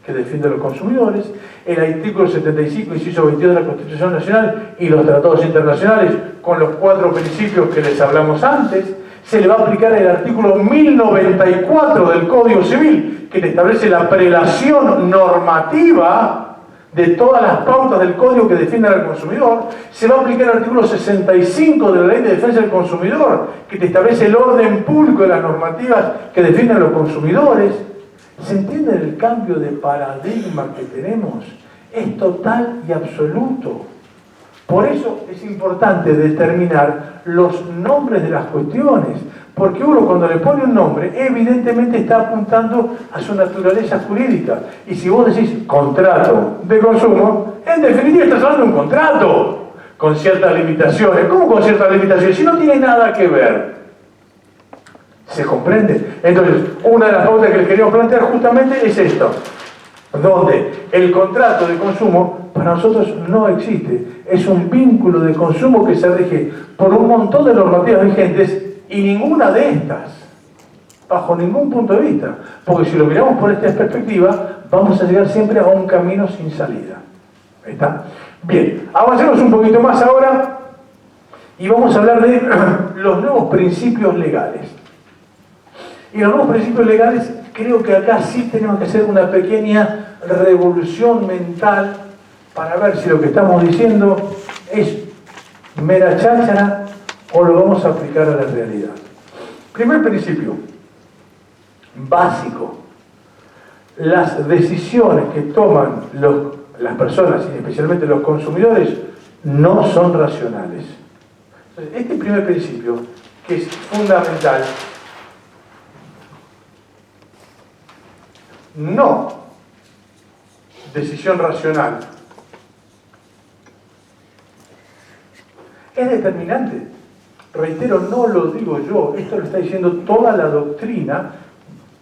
que defiende a los consumidores, el artículo 75, inciso 22 de la Constitución Nacional y los tratados internacionales con los 4 principios que les hablamos antes. Se le va a aplicar el artículo 1094 del Código Civil, que le establece la prelación normativa de todas las pautas del código que defienden al consumidor, se va a aplicar el artículo 65 de la Ley de Defensa del Consumidor, que te establece el orden público de las normativas que defienden a los consumidores. ¿Se entiende el cambio de paradigma que tenemos? Es total y absoluto. Por eso es importante determinar los nombres de las cuestiones, porque uno cuando le pone un nombre, evidentemente está apuntando a su naturaleza jurídica. Y si vos decís contrato de consumo, en definitiva estás hablando de un contrato, con ciertas limitaciones. ¿Cómo con ciertas limitaciones? Si no tiene nada que ver. ¿Se comprende? Entonces, una de las pautas que les queríamos plantear justamente es esto, donde el contrato de consumo para nosotros no existe. Es un vínculo de consumo que se rige por un montón de normativas vigentes y ninguna de estas, bajo ningún punto de vista. Porque si lo miramos por esta perspectiva, vamos a llegar siempre a un camino sin salida. ¿Está? Bien, avancemos un poquito más ahora y vamos a hablar de los nuevos principios legales. Y los nuevos principios legales, creo que acá sí tenemos que hacer una pequeña revolución mental para ver si lo que estamos diciendo es mera cháchara o lo vamos a aplicar a la realidad. Primer principio, básico. Las decisiones que toman las personas, y especialmente los consumidores, no son racionales. Entonces, este primer principio, que es fundamental, no decisión racional, es determinante. Reitero, no lo digo yo, esto lo está diciendo toda la doctrina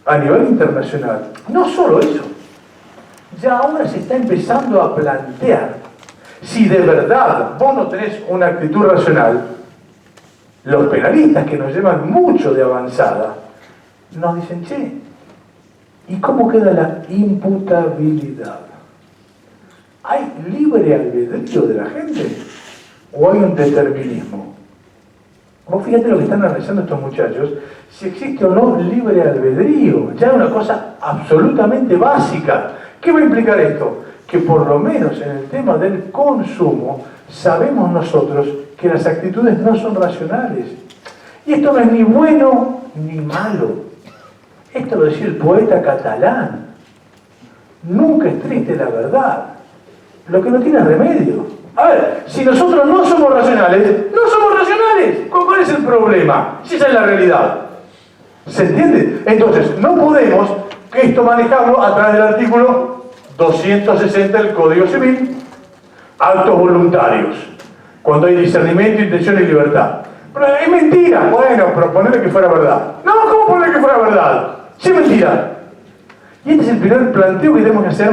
a nivel internacional. No solo eso, ya ahora se está empezando a plantear si de verdad vos no tenés una actitud racional. Los penalistas, que nos llevan mucho de avanzada, nos dicen, che, ¿y cómo queda la imputabilidad? ¿Hay libre albedrío de la gente o hay un determinismo? Vos fíjate lo que están analizando estos muchachos, si existe o no libre albedrío, ya es una cosa absolutamente básica. ¿Qué va a implicar esto? Que por lo menos en el tema del consumo sabemos nosotros que las actitudes no son racionales. Y esto no es ni bueno ni malo. Esto lo decía el poeta catalán. Nunca es triste la verdad. Lo que no tiene remedio. A ver, si nosotros no somos racionales, no somos racionales. ¿Cuál es el problema? Si esa es la realidad. ¿Se entiende? Entonces, no podemos esto manejarlo a través del artículo 260 del Código Civil, actos voluntarios, cuando hay discernimiento, intención y libertad. Pero es mentira. Bueno, pero ponerle que fuera verdad. No, ¿cómo ponerle que fuera verdad? Sí, es mentira. Y este es el primer planteo que tenemos que hacer,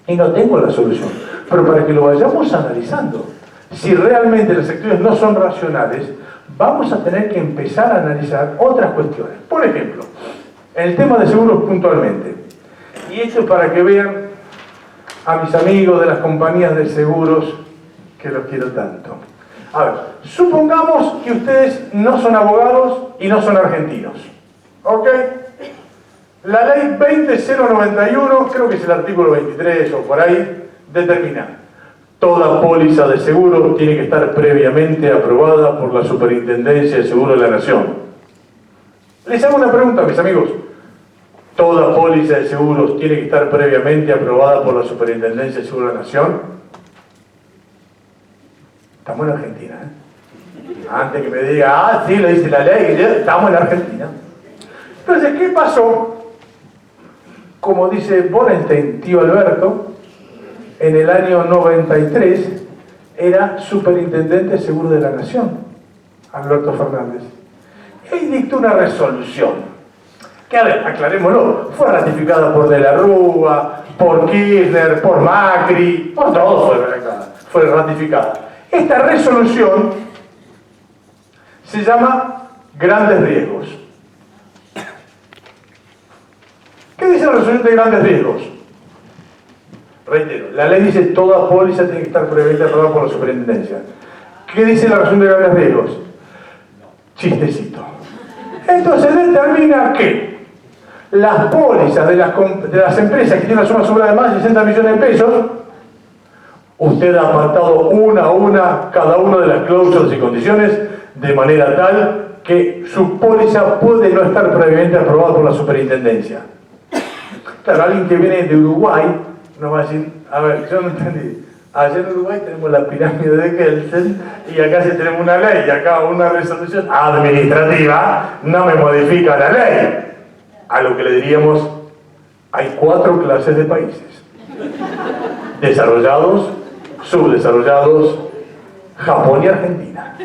y no tengo la solución. Pero para que lo vayamos analizando, si realmente las actitudes no son racionales, vamos a tener que empezar a analizar otras cuestiones. Por ejemplo, en el tema de seguros puntualmente. Y esto es para que vean a mis amigos de las compañías de seguros, que los quiero tanto. A ver, supongamos que ustedes no son abogados y no son argentinos. ¿Ok? La ley 20091, creo que es el artículo 23 o por ahí, determina: toda póliza de seguro tiene que estar previamente aprobada por la Superintendencia de Seguros de la Nación. Les hago una pregunta, mis amigos. ¿Toda póliza de seguros tiene que estar previamente aprobada por la Superintendencia de Seguros de la Nación? Estamos en Argentina, ¿eh? Antes que me diga, sí, lo dice la ley, estamos en Argentina. Entonces, ¿qué pasó? Como dice Borenstein, tío Alberto, en el año 93 era superintendente de Seguros de la Nación, Alberto Fernández. Y dictó una resolución, que, a ver, aclarémoslo, fue ratificada por De la Rúa, por Kirchner, por Macri, por todos fue ratificada. Esta resolución se llama Grandes Riesgos. ¿Qué dice la resolución de Grandes Riesgos? Reitero, la ley dice toda póliza tiene que estar previamente aprobada por la superintendencia. ¿Qué dice la resolución de Grandes Riesgos? Chistecito. Entonces determina que las pólizas de las empresas que tienen una suma asegurada de más de 60 millones de pesos Usted ha apartado una a una cada una de las cláusulas y condiciones de manera tal que su póliza puede no estar previamente aprobada por la superintendencia. Claro, alguien que viene de Uruguay nos va a decir, a ver, yo no entendí. Allá en Uruguay tenemos la pirámide de Kelsen y acá sí tenemos una ley y acá una resolución administrativa no me modifica la ley. A lo que le diríamos, hay 4 clases de países: desarrollados, subdesarrollados, Japón y Argentina.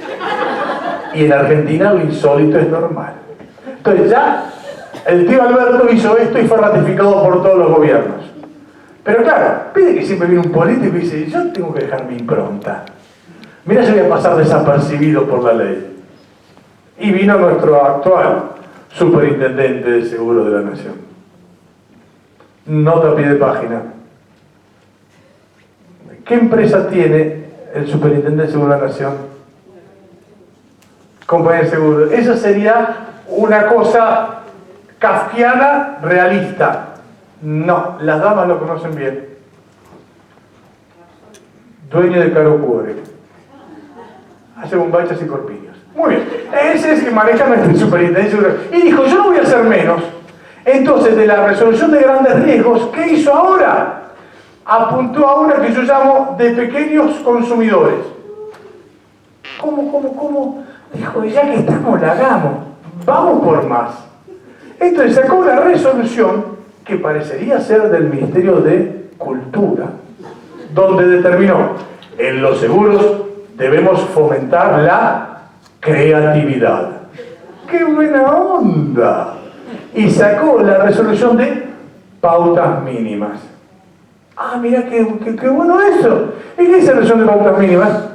Y en Argentina lo insólito es normal. Entonces ya el tío Alberto hizo esto y fue ratificado por todos los gobiernos. Pero claro, pide que siempre viene un político y dice, yo tengo que dejar mi impronta. Mira, yo voy a pasar desapercibido por la ley. Y vino nuestro actual superintendente de Seguros de la Nación. Nota a pie de página. ¿Qué empresa tiene el superintendente de Seguros de la Nación? Compañía de seguros. Esa sería una cosa kafkiana realista. No, las damas lo conocen bien. Dueño de Caro Cuore. Hace bombachas y corpiños. Muy bien. Ese es que maneja nuestra superintendencia. Y dijo, yo no voy a hacer menos. Entonces, de la resolución de grandes riesgos, ¿qué hizo ahora? Apuntó a una que yo llamo de pequeños consumidores. ¿Cómo? Dijo, ya que estamos, la hagamos. Vamos por más. Entonces sacó una resolución que parecería ser del Ministerio de Cultura, donde determinó, en los seguros debemos fomentar la creatividad. ¡Qué buena onda! Y sacó la resolución de pautas mínimas. Ah, mira qué bueno eso. ¿Y qué dice la resolución de pautas mínimas?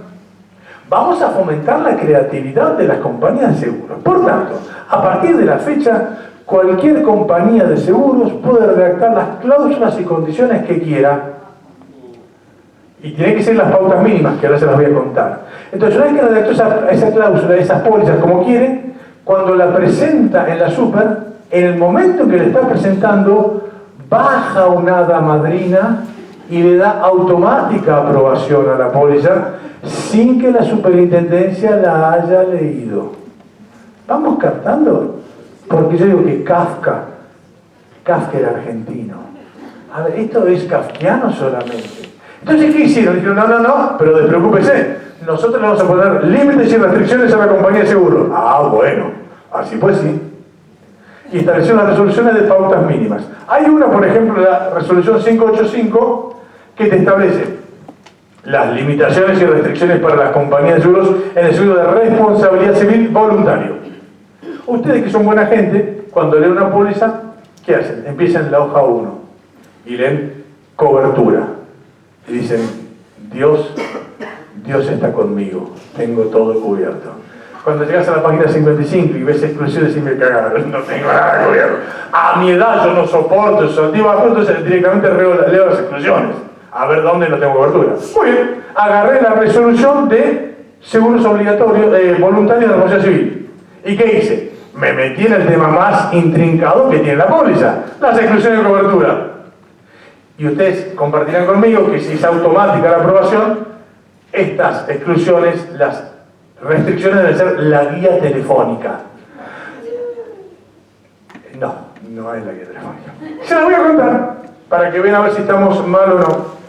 Vamos a fomentar la creatividad de las compañías de seguros. Por tanto, a partir de la fecha, cualquier compañía de seguros puede redactar las cláusulas y condiciones que quiera. Y tiene que ser las pautas mínimas, que ahora se las voy a contar. Entonces, una vez que redactó esa cláusula, esas pólizas como quiere, cuando la presenta en la super, en el momento en que le está presentando, baja una hada madrina y le da automática aprobación a la póliza sin que la superintendencia la haya leído. ¿Vamos captando? Porque yo digo que Kafka era argentino. A ver, esto es kafkiano solamente. Entonces, ¿qué hicieron? Dijeron, no, pero despreocúpese. Nosotros le vamos a poner límites y restricciones a la compañía de seguros. Ah, bueno, así pues sí. Y estableció las resoluciones de pautas mínimas. Hay una, por ejemplo, la resolución 585, que te establece las limitaciones y restricciones para las compañías de seguros en el seguro de responsabilidad civil voluntario. Ustedes que son buena gente, cuando leen una póliza, ¿qué hacen? Empiezan en la hoja 1 y leen cobertura. Y dicen, Dios está conmigo, tengo todo cubierto. Cuando llegas a la página 55 y ves exclusiones y me cagaron, no tengo nada cubierto. A mi edad yo no soporto eso, entonces directamente leo las exclusiones. A ver dónde no tengo cobertura. Muy bien, agarré la resolución de seguros obligatorios, voluntarios de la responsabilidad civil. ¿Y qué hice? Me metí en el tema más intrincado que tiene la póliza, las exclusiones de cobertura. Y ustedes compartirán conmigo que si es automática la aprobación, estas exclusiones, las restricciones deben ser la guía telefónica. No es la guía telefónica. Se la voy a contar para que vean a ver si estamos mal o no.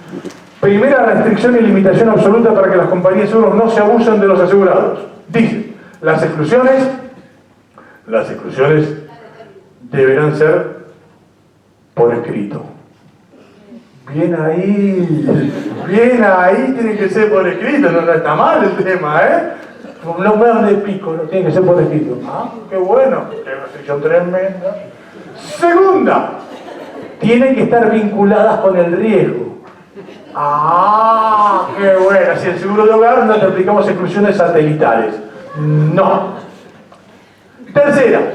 Primera restricción y limitación absoluta para que las compañías de seguros no se abusen de los asegurados. Dice, las exclusiones deberán ser por escrito. Bien ahí, tiene que ser por escrito, no está mal el tema, ¿eh? No me dan de pico, no tiene que ser por escrito. Ah, qué bueno, qué restricción tremenda. Segunda, tienen que estar vinculadas con el riesgo. Ah, qué bueno, si el seguro de hogar no te aplicamos exclusiones satelitales. No. Tercera,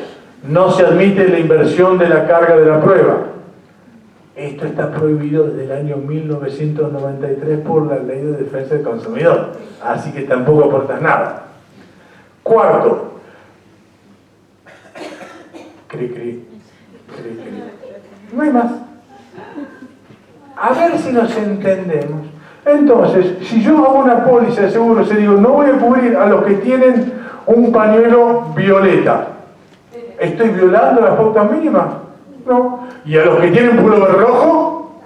no se admite la inversión de la carga de la prueba. Esto está prohibido desde el año 1993 por la Ley de Defensa del Consumidor. Así que tampoco aportas nada. Cuarto. Cri. No hay más. A ver si nos entendemos. Entonces, si yo hago una póliza de seguro, se digo, no voy a cubrir a los que tienen un pañuelo violeta. ¿Estoy violando las pautas mínimas? No. ¿Y a los que tienen pullover rojo?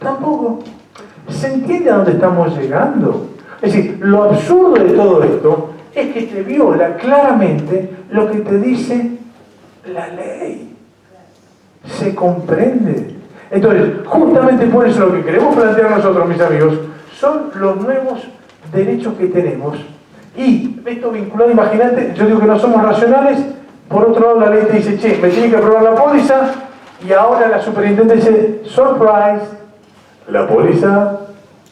Tampoco. ¿Se entiende a dónde estamos llegando? Es decir, lo absurdo de todo esto es que te viola claramente lo que te dice la ley. ¿Se comprende? Entonces, justamente por eso lo que queremos plantear nosotros, mis amigos, son los nuevos derechos que tenemos. Y esto vinculado, imagínate, yo digo que no somos racionales, por otro lado la ley te dice, che, me tiene que aprobar la póliza, y ahora la superintendencia dice, surprise, la póliza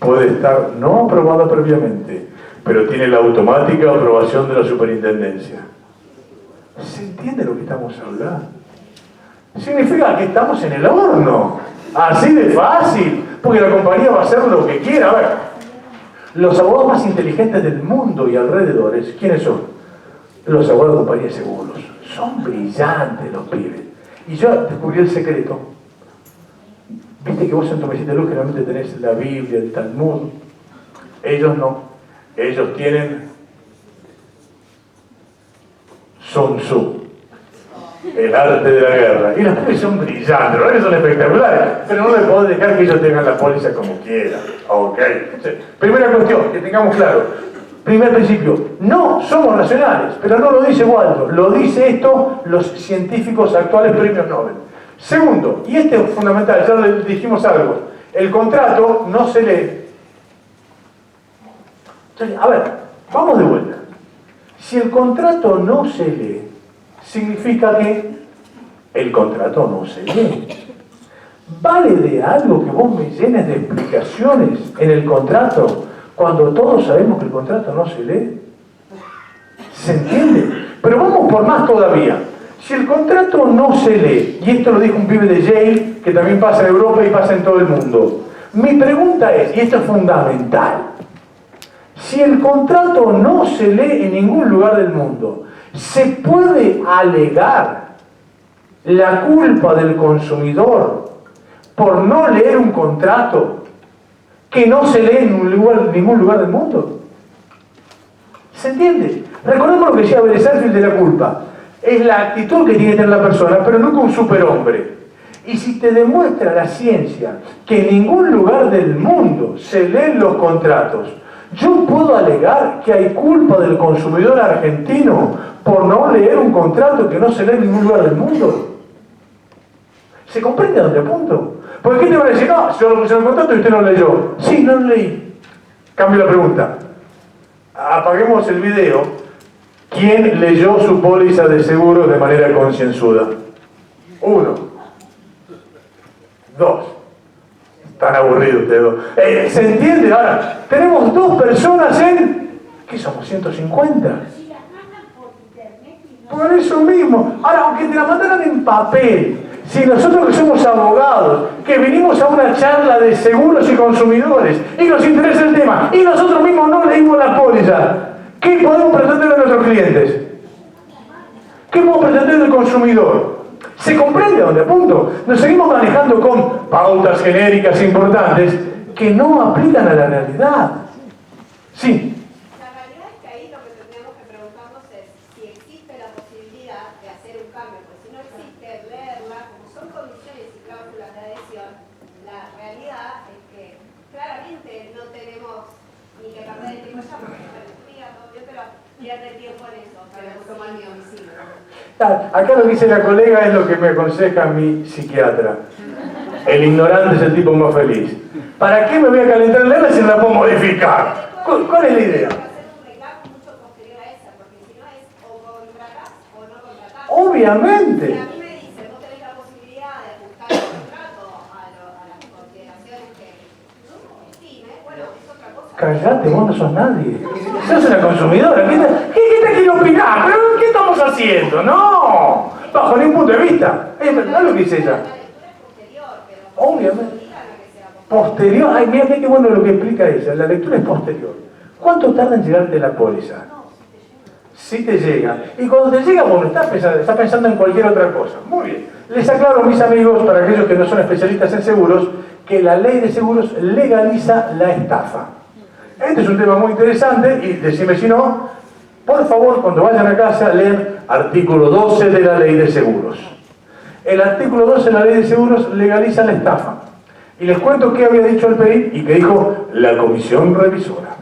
puede estar no aprobada previamente, pero tiene la automática aprobación de la superintendencia. ¿Se entiende lo que estamos hablando? Significa que estamos en el horno. Así de fácil. Porque la compañía va a hacer lo que quiera. A ver, los abogados más inteligentes del mundo y alrededores, ¿quiénes son? Los abogados de compañías de seguros. Son brillantes los pibes. Y yo descubrí el secreto. Viste que vos en tu mesita de luz generalmente tenés la Biblia, el Talmud. Ellos no. Ellos tienen Sun Tzu, el arte de la guerra. Y los pibes son brillantes, los pibes son espectaculares, pero no le podés dejar que ellos tengan la póliza como quieran. Ok. Primera cuestión, que tengamos claro. Primer principio, no somos racionales, pero no lo dice Waldo, lo dice esto los científicos actuales premios Nobel. Segundo, y este es fundamental, ya le dijimos algo, el contrato no se lee. Entonces, a ver, vamos de vuelta. Si el contrato no se lee, significa que el contrato no se lee. ¿Vale de algo que vos me llenes de explicaciones en el contrato cuando todos sabemos que el contrato no se lee? ¿Se entiende? Pero vamos por más todavía. Si el contrato no se lee, y esto lo dijo un pibe de Yale, que también pasa en Europa y pasa en todo el mundo, mi pregunta es, y esto es fundamental, si el contrato no se lee en ningún lugar del mundo, ¿se puede alegar la culpa del consumidor por no leer un contrato que no se lee en ningún lugar del mundo? ¿Se entiende? Recordemos lo que decía Beresanfield de la culpa. Es la actitud que tiene que tener la persona, pero nunca un superhombre. Y si te demuestra la ciencia que en ningún lugar del mundo se leen los contratos, yo puedo alegar que hay culpa del consumidor argentino por no leer un contrato que no se lee en ningún lugar del mundo. ¿Se comprende a dónde apunto? Porque ¿qué te va a decir? No, yo lo puse en el contrato y usted no leyó. Sí, no lo leí. Cambio la pregunta. Apaguemos el video. ¿Quién leyó su póliza de seguro de manera concienzuda? 1. 2. Están aburridos ustedes dos. ¿Se entiende? Ahora, tenemos 2 personas en... ¿Qué somos? 150. Por eso mismo. Ahora, aunque te la mandaran en papel, si nosotros que somos abogados, que vinimos a una charla de seguros y consumidores, y nos interesa el tema, y nosotros mismos no leímos la póliza, ¿qué podemos pretender de nuestros clientes? ¿Qué podemos pretender del consumidor? ¿Se comprende a dónde apunto? Nos seguimos manejando con pautas genéricas importantes que no aplican a la realidad. Sí. La realidad es que ahí lo que tendríamos que preguntarnos es si existe la posibilidad de hacer un cambio, porque si no existe, leerla, como son condiciones y cláusulas de adhesión, la realidad es que claramente no tenemos ni que perder el tiempo ya, porque pero pierde tiempo en eso, para tomar mi domicilio. Acá lo que dice la colega es lo que me aconseja mi psiquiatra. El ignorante es el tipo más feliz. ¿Para qué me voy a calentar en leerla si no la puedo modificar? ¿Cuál es la idea? Hacer un reclamo mucho posterior a esa, porque si no es o contratás o no contratás. Obviamente. Si a mí me dicen, vos tenés la posibilidad de ajustar el contrato a las consideraciones que estime, bueno, es otra cosa. Callate, vos no sos nadie. Sos una consumidora. ¿Qué te quiero opinar? ¿Pero qué estamos haciendo? No. Bajo ningún punto de vista. Es verdad lo que dice ella. La lectura es posterior, pero Obviamente. obligan a que sea posterior. Posterior. Ay, mira qué bueno lo que explica ella. La lectura es posterior. ¿Cuánto tarda en llegarte la póliza? Si te llega. Y cuando te llega, bueno, estás pensando en cualquier otra cosa. Muy bien. Les aclaro, mis amigos, para aquellos que no son especialistas en seguros, que la ley de seguros legaliza la estafa. Este es un tema muy interesante y decime si no, por favor, cuando vayan a casa, lean artículo 12 de la ley de seguros. El artículo 12 de la ley de seguros legaliza la estafa. Y les cuento qué había dicho Alperín y qué dijo la comisión revisora.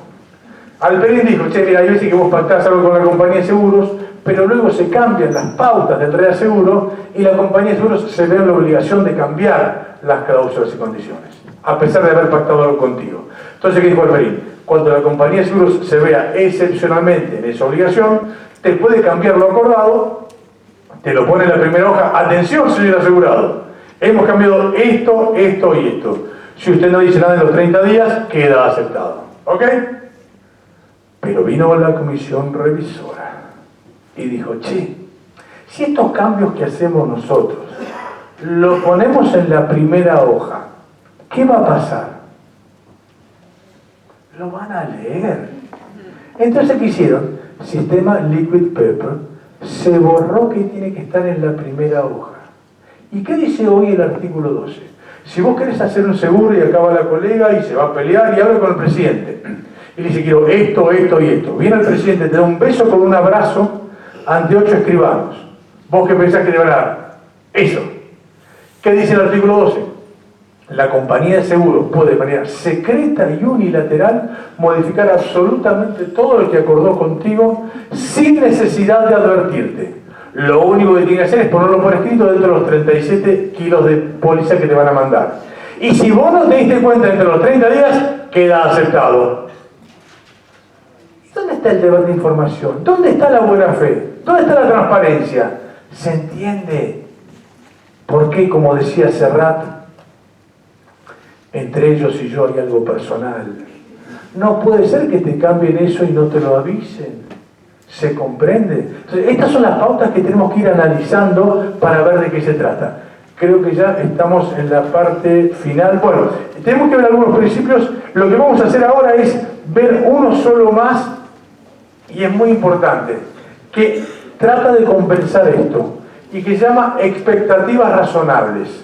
Alperín dijo, che, mira, hay veces que vos pactás algo con la compañía de seguros, pero luego se cambian las pautas del reaseguro y la compañía de seguros se ve en la obligación de cambiar las cláusulas y condiciones, a pesar de haber pactado algo contigo. Entonces, ¿qué dijo Alperín? Cuando la compañía de seguros se vea excepcionalmente en esa obligación, te puede cambiar lo acordado, te lo pone en la primera hoja, atención, señor asegurado, hemos cambiado esto, esto y esto. Si usted no dice nada en los 30 días, queda aceptado. ¿Ok? Pero vino la comisión revisora y dijo, che, si estos cambios que hacemos nosotros lo ponemos en la primera hoja, ¿qué va a pasar? Lo van a leer. Entonces, ¿qué hicieron? Sistema Liquid Paper, se borró que tiene que estar en la primera hoja. ¿Y qué dice hoy el artículo 12? Si vos querés hacer un seguro y acaba la colega y se va a pelear y habla con el presidente y le dice, quiero esto, esto y esto. Viene el presidente, te da un beso con un abrazo ante 8 escribanos. ¿Vos qué pensás que le van a dar? Eso. ¿Qué dice el artículo 12? La compañía de seguros puede de manera secreta y unilateral modificar absolutamente todo lo que acordó contigo sin necesidad de advertirte. Lo único que tiene que hacer es ponerlo por escrito dentro de los 37 kilos de póliza que te van a mandar. Y si vos no te diste cuenta dentro de los 30 días, queda aceptado. ¿Dónde está el deber de información? ¿Dónde está la buena fe? ¿Dónde está la transparencia? ¿Se entiende por qué, como decía Serrat, entre ellos y yo hay algo personal? No puede ser que te cambien eso y no te lo avisen. ¿Se comprende? Entonces, estas son las pautas que tenemos que ir analizando para ver de qué se trata. Creo que ya estamos en la parte final. Bueno, tenemos que ver algunos principios. Lo que vamos a hacer ahora es ver uno solo más, y es muy importante, que trata de compensar esto, y que se llama expectativas razonables.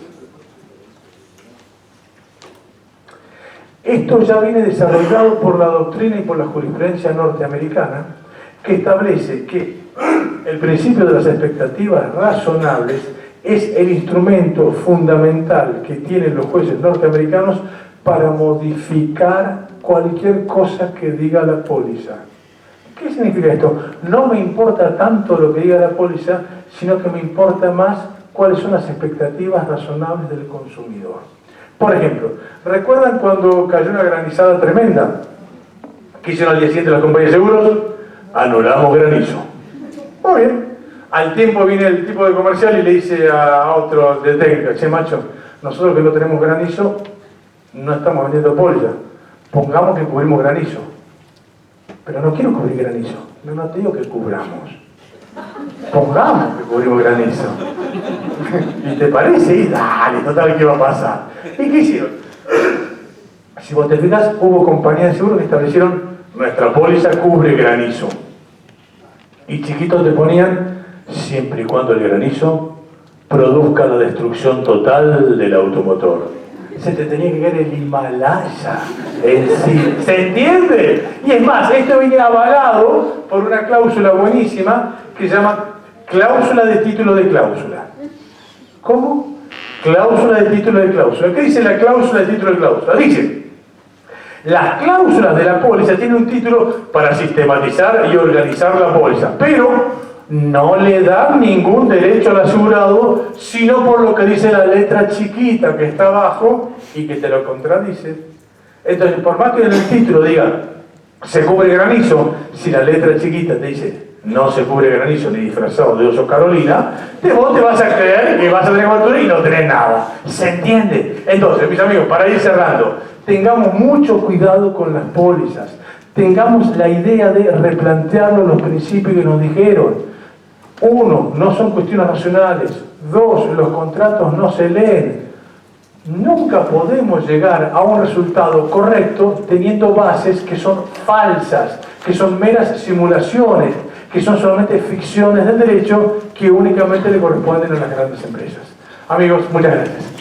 Esto ya viene desarrollado por la doctrina y por la jurisprudencia norteamericana, que establece que el principio de las expectativas razonables es el instrumento fundamental que tienen los jueces norteamericanos para modificar cualquier cosa que diga la póliza. ¿Qué significa esto? No me importa tanto lo que diga la póliza, sino que me importa más cuáles son las expectativas razonables del consumidor. Por ejemplo, ¿recuerdan cuando cayó una granizada tremenda? ¿Qué hicieron al día siguiente las compañías de seguros? Anulamos granizo. Muy bien. Al tiempo viene el tipo de comercial y le dice a otro de técnica, che macho, nosotros que no tenemos granizo, no estamos vendiendo póliza. Pongamos que cubrimos granizo. Pero no quiero cubrir granizo. No te digo que cubramos. Pongamos que cubrimos granizo. ¿Y te parece? Y dale, total, ¿qué va a pasar? ¿Y qué hicieron? Si vos te fijas, hubo compañías de seguro que establecieron nuestra póliza cubre granizo. Y chiquitos te ponían, siempre y cuando el granizo produzca la destrucción total del automotor. Se te tenía que caer el Himalaya en sí. ¿Se entiende? Y es más, esto viene avalado por una cláusula buenísima que se llama cláusula de título de cláusula. ¿Cómo? Cláusula de título de cláusula. ¿Qué dice la cláusula de título de cláusula? Dice, las cláusulas de la póliza tienen un título para sistematizar y organizar la póliza, pero no le dan ningún derecho al asegurado, sino por lo que dice la letra chiquita que está abajo y que te lo contradice. Entonces, por más que en el título diga se cubre granizo, si la letra chiquita te dice no se cubre granizo ni disfrazado de oso Carolina, vos te vas a creer que vas a tener cobertura y no tenés nada. ¿Se entiende? Entonces, mis amigos, para ir cerrando, tengamos mucho cuidado con las pólizas. Tengamos la idea de replantearnos los principios que nos dijeron. 1, no son cuestiones racionales. 2, los contratos no se leen. Nunca podemos llegar a un resultado correcto teniendo bases que son falsas, que son meras simulaciones, que son solamente ficciones del derecho que únicamente le corresponden a las grandes empresas. Amigos, muchas gracias.